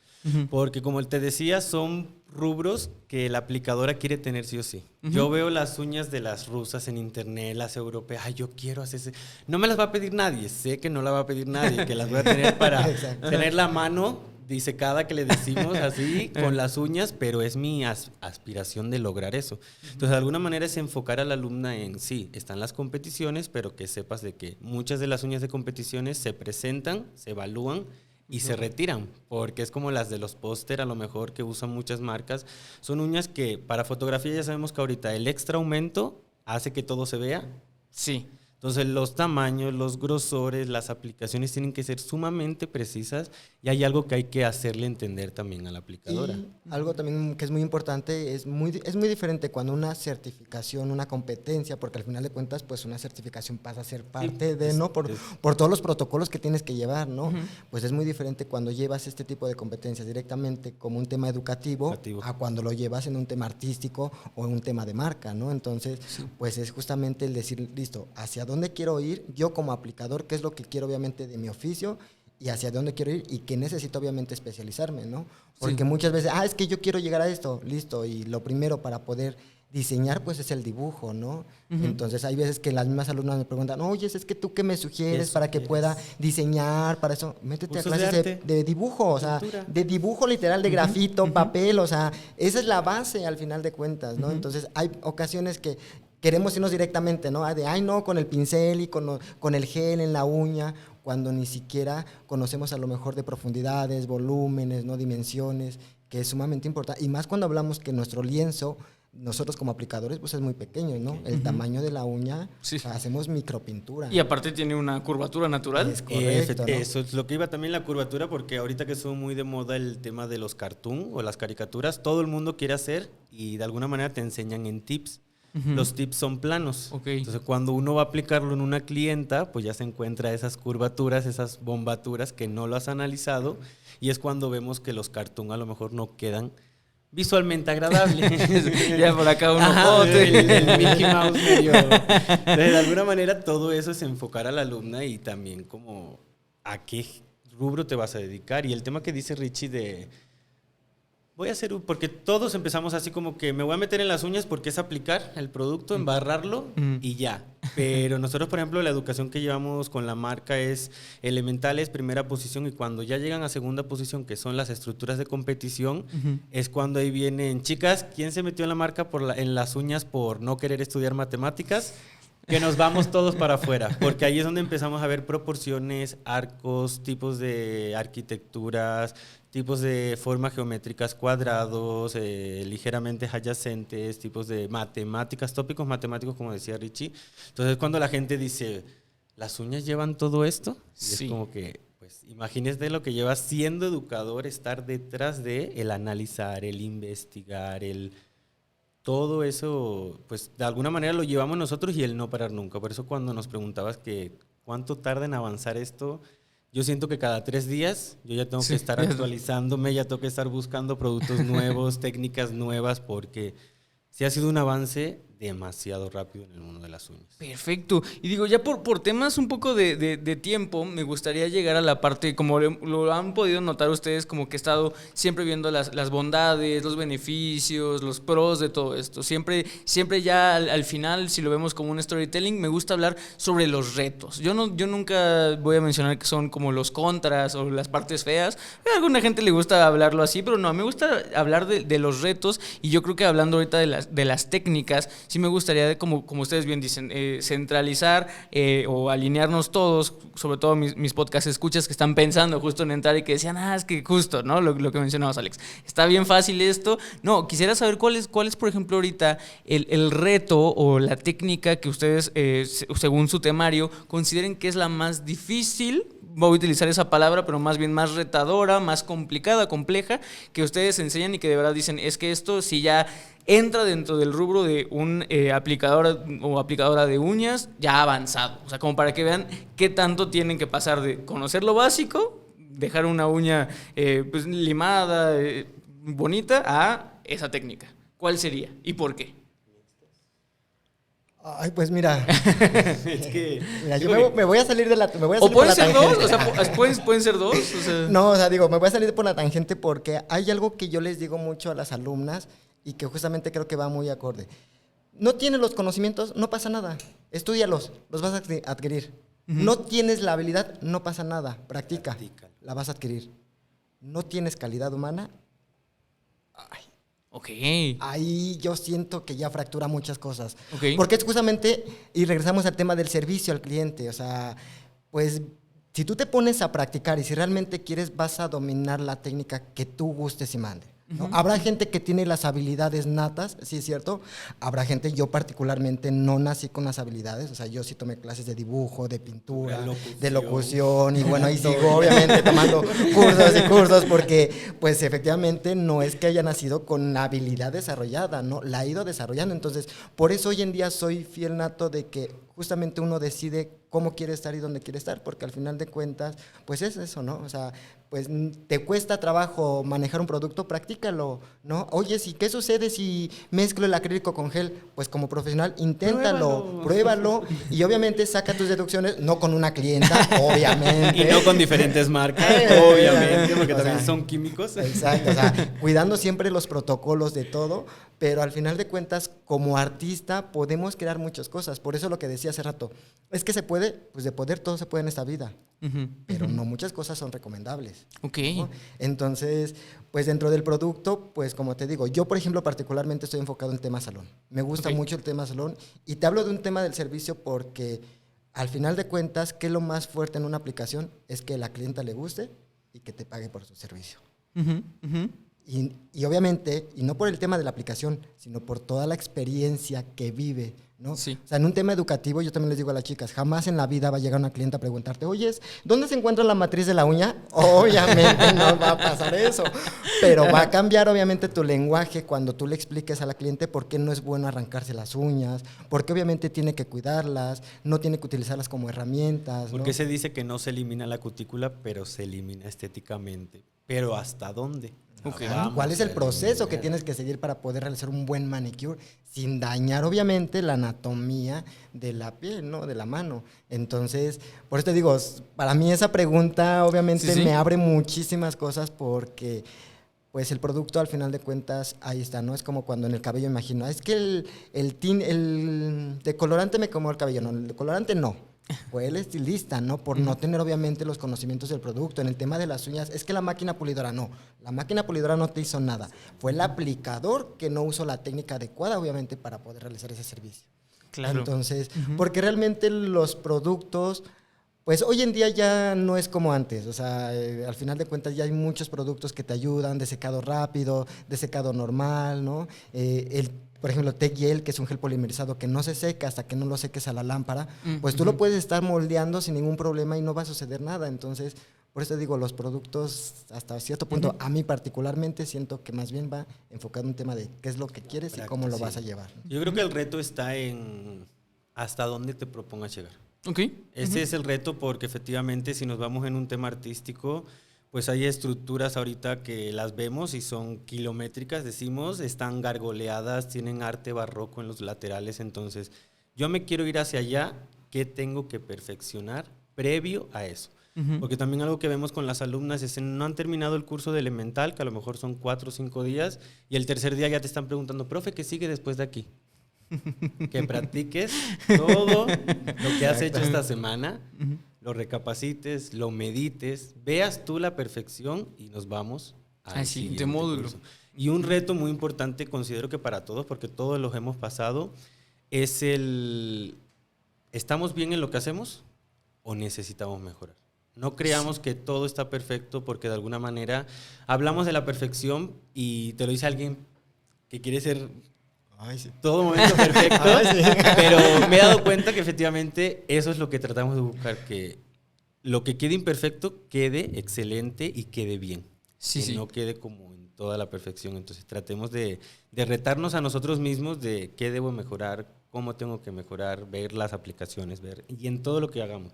Porque como te decía, son rubros que la aplicadora quiere tener sí o sí. Yo veo las uñas de las rusas en internet, las europeas, ay, yo quiero hacer... No me las va a pedir nadie, sé que no la va a pedir nadie, que las voy a tener para tener la mano disecada, que le decimos así, con las uñas, pero es mi aspiración de lograr eso. Entonces, de alguna manera es enfocar a la alumna en, sí, están las competiciones, pero que sepas de que muchas de las uñas de competiciones se presentan, se evalúan y se retiran, porque es como las de los póster, a lo mejor, que usan muchas marcas. Son uñas que para fotografía ya sabemos que ahorita el extra aumento hace que todo se vea. Sí. Entonces los tamaños, los grosores, las aplicaciones tienen que ser sumamente precisas y hay algo que hay que hacerle entender también a la aplicadora. Y algo también que es muy importante, es muy diferente cuando una certificación, una competencia, porque al final de cuentas, pues una certificación pasa a ser parte de, ¿no? Por todos los protocolos que tienes que llevar, ¿no? Pues es muy diferente cuando llevas este tipo de competencias directamente como un tema educativo a cuando lo llevas en un tema artístico o en un tema de marca, ¿no? Entonces, pues es justamente el decir, listo, hacia dónde quiero ir, yo como aplicador, qué es lo que quiero obviamente de mi oficio y hacia dónde quiero ir y que necesito obviamente especializarme, ¿no? Porque muchas veces, es que yo quiero llegar a esto, listo, y lo primero para poder diseñar pues es el dibujo, ¿no? Entonces hay veces que las mismas alumnas me preguntan, oye, es que tú qué me sugieres para que pueda diseñar, para eso, métete a clases de dibujo, o sea, de dibujo literal, de grafito, papel, o sea, esa es la base al final de cuentas, ¿no? Entonces hay ocasiones que queremos irnos directamente, ¿no? No, con el pincel y con el gel en la uña, cuando ni siquiera conocemos a lo mejor de profundidades, volúmenes, ¿no? Dimensiones, que es sumamente importante, y más cuando hablamos que nuestro lienzo, nosotros como aplicadores, pues es muy pequeño, ¿no? El tamaño de la uña, o sea, hacemos micropintura. Y aparte tiene una curvatura natural. Es correcto, ¿no? Eso es lo que iba también la curvatura, porque ahorita que son muy de moda el tema de los cartoon o las caricaturas, todo el mundo quiere hacer y de alguna manera te enseñan en tips. Los tips son planos. Entonces, cuando uno va a aplicarlo en una clienta, pues ya se encuentra esas curvaturas, esas bombaturas que no lo has analizado, y es cuando vemos que los cartoon a lo mejor no quedan visualmente agradables. Ya por acá un ojote. El Mickey Mouse medio. Entonces, de alguna manera, todo eso es enfocar a la alumna y también como a qué rubro te vas a dedicar. Y el tema que dice Richie de... Voy a hacer, porque todos empezamos así como que me voy a meter en las uñas porque es aplicar el producto, embarrarlo y ya. Pero nosotros, por ejemplo, la educación que llevamos con la marca es elementales, primera posición, y cuando ya llegan a segunda posición, que son las estructuras de competición, es cuando ahí vienen, chicas, ¿quién se metió en la marca en las uñas por no querer estudiar matemáticas? Que nos vamos todos para afuera, porque ahí es donde empezamos a ver proporciones, arcos, tipos de arquitecturas, tipos de formas geométricas, cuadrados, ligeramente adyacentes, tipos de matemáticas, tópicos matemáticos, como decía Richie. Entonces, cuando la gente dice, ¿las uñas llevan todo esto? Sí. Es como que, pues, imagínese lo que lleva siendo educador, estar detrás de el analizar, el investigar, todo eso, pues de alguna manera lo llevamos nosotros y el no parar nunca. Por eso cuando nos preguntabas que cuánto tarda en avanzar esto, yo siento que cada 3 días yo ya tengo que estar actualizándome, ya tengo que estar buscando productos nuevos, técnicas nuevas, porque sí ha sido un avance demasiado rápido en el mundo de las uñas. Perfecto. Y digo, ya por temas un poco de tiempo, me gustaría llegar a la parte, como lo han podido notar ustedes, como que he estado siempre viendo las bondades, los beneficios, los pros de todo esto. Siempre ya al final, si lo vemos como un storytelling, me gusta hablar sobre los retos. Yo nunca voy a mencionar que son como los contras o las partes feas. A alguna gente le gusta hablarlo así, pero no, me gusta hablar de los retos, y yo creo que hablando ahorita de las técnicas, sí me gustaría, como ustedes bien dicen, centralizar o alinearnos todos, sobre todo mis podcast escuchas que están pensando justo en entrar y que decían, es que justo, ¿no? Lo que mencionabas, Alex. Está bien fácil esto. No, quisiera saber cuál es por ejemplo, ahorita el reto o la técnica que ustedes, según su temario, consideren que es la más difícil. Voy a utilizar esa palabra, pero más bien más retadora, más complicada, compleja, que ustedes enseñan y que de verdad dicen, es que esto sí ya entra dentro del rubro de un aplicador o aplicadora de uñas ya avanzado. O sea, como para que vean qué tanto tienen que pasar de conocer lo básico, dejar una uña pues limada, bonita, a esa técnica. ¿Cuál sería y por qué? Ay, pues mira. Es que... Mira, yo me voy a salir de la... ¿O pueden ser dos? O sea, ¿pueden ser dos? O sea... No, o sea, digo, me voy a salir por la tangente porque hay algo que yo les digo mucho a las alumnas y que justamente creo que va muy acorde. No tienes los conocimientos, no pasa nada. Estúdialos, los vas a adquirir. No tienes la habilidad, no pasa nada. Practica, la vas a adquirir. No tienes calidad humana. Ay. Ok. Ahí yo siento que ya fractura muchas cosas. Okay. Porque es justamente, y regresamos al tema del servicio al cliente, o sea, pues si tú te pones a practicar y si realmente quieres, vas a dominar la técnica que tú gustes y mandes, ¿no? Habrá gente que tiene las habilidades natas, sí es cierto. Habrá gente, yo particularmente no nací con las habilidades, o sea, yo sí tomé clases de dibujo, de pintura, de locución, y bueno, ahí sigo obviamente tomando cursos porque pues efectivamente no es que haya nacido con la habilidad desarrollada, ¿no? La he ido desarrollando. Entonces, por eso hoy en día soy fiel nato de que justamente uno decide cómo quiere estar y dónde quiere estar, porque al final de cuentas, pues es eso, ¿no? O sea, pues te cuesta trabajo manejar un producto, practícalo, ¿no? Oye, ¿qué sucede si mezclo el acrílico con gel? Pues como profesional, inténtalo, pruébalo y obviamente saca tus deducciones, no con una clienta, obviamente. Y no con diferentes marcas, obviamente, porque también son químicos. Exacto, o sea, cuidando siempre los protocolos de todo, pero al final de cuentas, como artista, podemos crear muchas cosas. Por eso lo que decía hace rato, es que se puede, pues de poder todo se puede en esta vida, pero no muchas cosas son recomendables. Ok. ¿No? Entonces, pues dentro del producto, pues como te digo, yo por ejemplo particularmente estoy enfocado en tema salón. Me gusta mucho el tema salón y te hablo de un tema del servicio porque al final de cuentas, ¿qué es lo más fuerte en una aplicación? Es que la clienta le guste y que te pague por su servicio. Y obviamente, y no por el tema de la aplicación, sino por toda la experiencia que vive, ¿no? Sí. O sea, en un tema educativo, yo también les digo a las chicas, jamás en la vida va a llegar una clienta a preguntarte, oye, ¿dónde se encuentra la matriz de la uña? Obviamente no va a pasar eso, pero va a cambiar obviamente tu lenguaje cuando tú le expliques a la cliente por qué no es bueno arrancarse las uñas, porque obviamente tiene que cuidarlas, no tiene que utilizarlas como herramientas, ¿no? Porque se dice que no se elimina la cutícula, pero se elimina estéticamente. ¿Pero hasta dónde? Okay. ¿Cuál es el proceso que tienes que seguir para poder realizar un buen manicure sin dañar obviamente la anatomía de la piel, ¿no? De la mano. Entonces, por eso te digo, para mí esa pregunta obviamente me abre muchísimas cosas porque pues el producto al final de cuentas ahí está, ¿no? Es como cuando en el cabello imagino, es que el decolorante me quemó el cabello, no, el decolorante no. Fue el estilista, ¿no? Por no tener obviamente los conocimientos del producto. En el tema de las uñas, es que la máquina pulidora no. La máquina pulidora no te hizo nada. Fue el aplicador que no usó la técnica adecuada, obviamente, para poder realizar ese servicio. Claro. Entonces, porque realmente los productos, pues hoy en día ya no es como antes. O sea, al final de cuentas ya hay muchos productos que te ayudan, de secado rápido, de secado normal, ¿no? Por ejemplo, T-Gel, que es un gel polimerizado que no se seca hasta que no lo seques a la lámpara, pues tú lo puedes estar moldeando sin ningún problema y no va a suceder nada. Entonces, por eso digo, los productos, hasta cierto punto, a mí particularmente, siento que más bien va enfocado en un tema de qué es lo que quieres y cómo lo vas a llevar. Yo creo que el reto está en hasta dónde te propongas llegar. Ese es el reto porque efectivamente si nos vamos en un tema artístico, pues hay estructuras ahorita que las vemos y son kilométricas, decimos, están gargoleadas, tienen arte barroco en los laterales, entonces yo me quiero ir hacia allá, ¿qué tengo que perfeccionar previo a eso? Porque también algo que vemos con las alumnas es que no han terminado el curso de elemental, que a lo mejor son 4 o 5 días, y el tercer día ya te están preguntando, profe, ¿qué sigue después de aquí? Que practiques todo lo que has hecho esta semana, lo recapacites, lo medites, veas tú la perfección y nos vamos al siguiente módulo. curso. Y un reto muy importante, considero que para todos, porque todos los hemos pasado, es ¿estamos bien en lo que hacemos o necesitamos mejorar? No creamos que todo está perfecto porque de alguna manera hablamos de la perfección y te lo dice alguien que quiere ser todo momento perfecto, pero me he dado cuenta que efectivamente eso es lo que tratamos de buscar, que lo que quede imperfecto quede excelente y quede bien, que no quede como en toda la perfección. Entonces tratemos de retarnos a nosotros mismos de qué debo mejorar, cómo tengo que mejorar, ver las aplicaciones, ver y en todo lo que hagamos.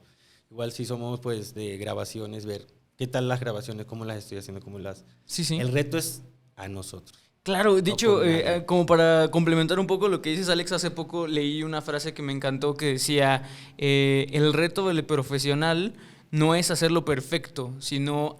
Igual si somos pues de grabaciones, ver qué tal las grabaciones, cómo las estoy haciendo, cómo las... El reto es a nosotros. Claro, de hecho, como para complementar un poco lo que dices, Alex, hace poco leí una frase que me encantó que decía, el reto del profesional no es hacerlo perfecto, sino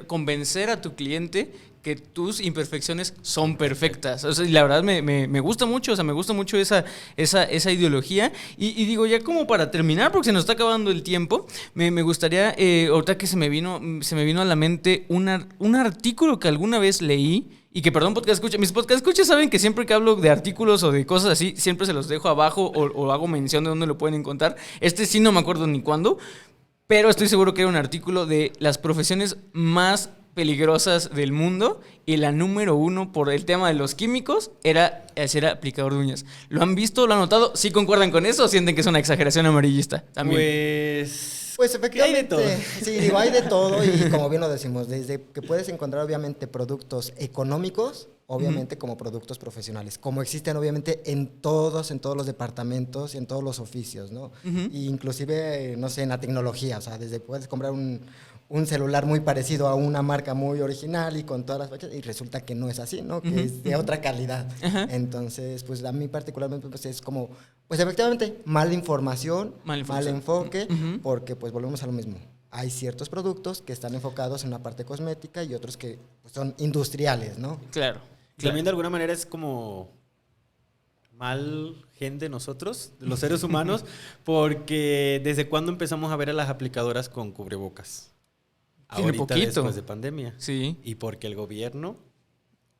convencer a tu cliente que tus imperfecciones son perfectas. O sea, y la verdad me gusta mucho, o sea, me gusta mucho esa ideología. Y digo, ya como para terminar, porque se nos está acabando el tiempo, me gustaría, ahorita que se me vino a la mente un artículo que alguna vez leí, y que, perdón, podcast escucha, mis podcast escuchas saben que siempre que hablo de artículos o de cosas así, siempre se los dejo abajo o hago mención de dónde lo pueden encontrar. Sí no me acuerdo ni cuándo, pero estoy seguro que era un artículo de las profesiones más peligrosas del mundo y la número 1 por el tema de los químicos era ser aplicador de uñas. ¿Lo han visto? ¿Lo han notado? ¿Sí concuerdan con eso o sienten que es una exageración amarillista? También. Pues Pues efectivamente, hay de todo. sí, digo, hay de todo y como bien lo decimos, desde que puedes encontrar obviamente productos económicos, obviamente como productos profesionales, como existen obviamente en todos los departamentos y en todos los oficios, ¿no? Y inclusive, no sé, en la tecnología, o sea, desde puedes comprar un celular muy parecido a una marca muy original y con todas las fechas y resulta que no es así, ¿no? Que es de otra calidad. Entonces, pues a mí particularmente pues es como, pues efectivamente, mala información, mal enfoque, porque pues volvemos a lo mismo. Hay ciertos productos que están enfocados en una parte cosmética y otros que pues, son industriales, ¿no? Claro. También de alguna manera es como mal gente nosotros, los seres humanos, porque ¿desde cuándo empezamos a ver a las aplicadoras con cubrebocas? Tiene Ahorita poquito. después de pandemia. Sí. Y porque el gobierno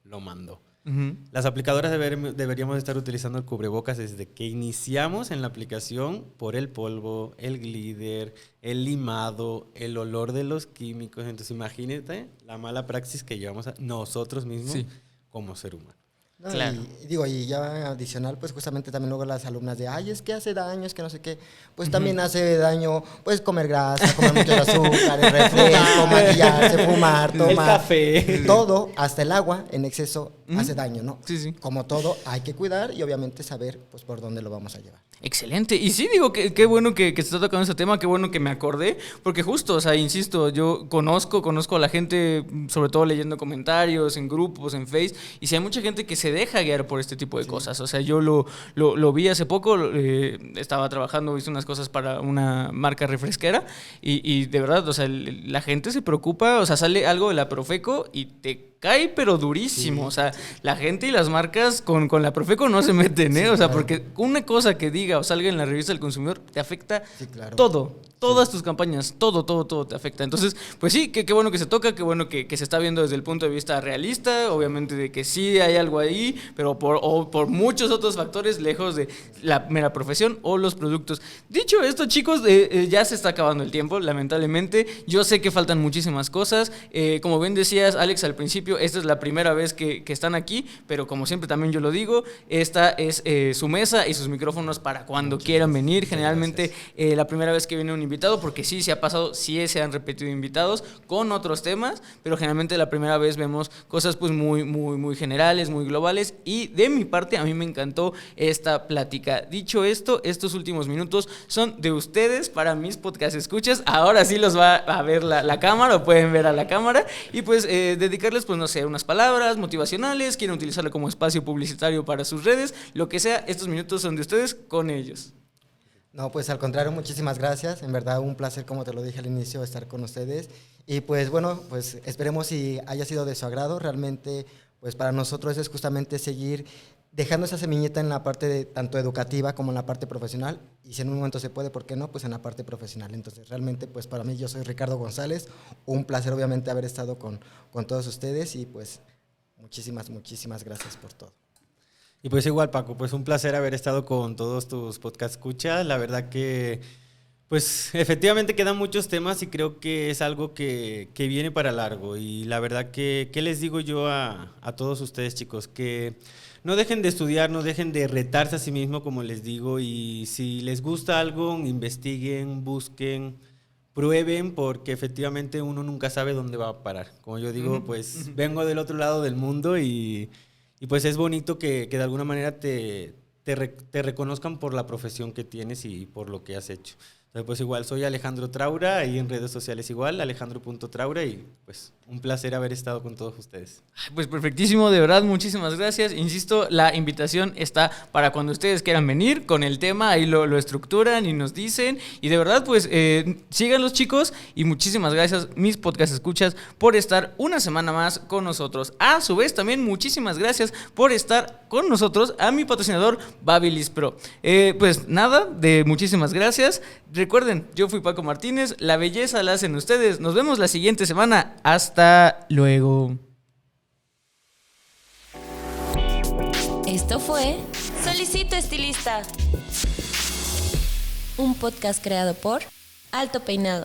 lo mandó. Ujú. Las aplicadoras deberíamos estar utilizando el cubrebocas desde que iniciamos en la aplicación por el polvo, el glitter, el limado, el olor de los químicos. Entonces imagínate la mala praxis que llevamos a nosotros mismos Sí. como ser humano. ¿No? Claro. Y digo, y ya adicional, pues justamente también luego las alumnas de, ay, es que hace daño, es que no sé qué, pues también hace daño, pues comer grasa, comer mucho azúcar, el refresco, maquillarse, fumar, tomar. El café. Todo, hasta el agua en exceso hace daño, ¿no? Sí, sí. Como todo, hay que cuidar y obviamente saber, pues, por dónde lo vamos a llevar. Excelente. Y sí, digo, qué bueno que se está tocando ese tema, qué bueno que me acordé, porque justo, o sea, insisto, yo conozco a la gente, sobre todo leyendo comentarios, en grupos, en Face, y si hay mucha gente que se deja guiar por este tipo de cosas. O sea, yo lo vi hace poco, estaba trabajando, hice unas cosas para una marca refresquera, y de verdad, o sea, la gente se preocupa, o sea, sale algo de la Profeco y te cae, pero durísimo. Sí. O sea, la gente y las marcas con la Profeco no se meten, ¿eh? Sí, o sea, claro. Porque una cosa que diga o salga en la revista del consumidor te afecta todo. Todas tus campañas, todo te afecta. Entonces, pues sí, qué bueno que se toca, qué bueno que se está viendo desde el punto de vista realista, obviamente de que sí hay algo ahí, pero por muchos otros factores lejos de la mera profesión o los productos. Dicho esto, chicos, ya se está acabando el tiempo, lamentablemente. Yo sé que faltan muchísimas cosas. Como bien decías, Alex, al principio, esta es la primera vez que están aquí, pero como siempre también yo lo digo, esta es su mesa y sus micrófonos para cuando quieran venir. Generalmente la primera vez que viene un invitado, porque sí se ha pasado, sí se han repetido invitados con otros temas, pero generalmente la primera vez vemos cosas pues muy generales, muy globales, y de mi parte a mí me encantó esta plática. Dicho esto, estos últimos minutos son de ustedes para mis podcast escuchas. Ahora sí los va a ver la cámara, o pueden ver a la cámara, y pues dedicarles pues no sé, unas palabras motivacionales, quieren utilizarlo como espacio publicitario para sus redes, lo que sea, estos minutos son de ustedes con ellos. No, pues al contrario, muchísimas gracias. En verdad, un placer, como te lo dije al inicio, estar con ustedes. Y pues bueno, pues esperemos si haya sido de su agrado. Realmente, pues para nosotros es justamente seguir dejando esa semillita en la parte tanto educativa como en la parte profesional. Y si en un momento se puede, ¿por qué no? Pues en la parte profesional. Entonces, realmente, pues para mí, yo soy Ricardo González. Un placer, obviamente, haber estado con todos ustedes. Y pues muchísimas gracias por todo. Y pues igual, Paco, pues un placer haber estado con todos tus podcast escuchas. La verdad que, pues efectivamente quedan muchos temas y creo que es algo que viene para largo. Y la verdad que, ¿qué les digo yo a todos ustedes, chicos? Que no dejen de estudiar, no dejen de retarse a sí mismos, como les digo. Y si les gusta algo, investiguen, busquen, prueben, porque efectivamente uno nunca sabe dónde va a parar. Como yo digo, pues vengo del otro lado del mundo y pues es bonito que de alguna manera te reconozcan por la profesión que tienes y por lo que has hecho. Entonces, pues igual, soy Alejandro Traura, ahí en redes sociales igual, alejandro.traura, y pues un placer haber estado con todos ustedes. Pues perfectísimo, de verdad, muchísimas gracias. Insisto, la invitación está para cuando ustedes quieran venir con el tema, ahí lo estructuran y nos dicen. Y de verdad, pues síganlos, chicos, y muchísimas gracias, mis podcast escuchas, por estar una semana más con nosotros. A su vez, también muchísimas gracias por estar con nosotros a mi patrocinador Babyliss Pro. Pues nada, muchísimas gracias. Recuerden, yo fui Paco Martínez, la belleza la hacen ustedes. Nos vemos la siguiente semana. Hasta luego. Esto fue Solicito Estilista, un podcast creado por Alto Peinado.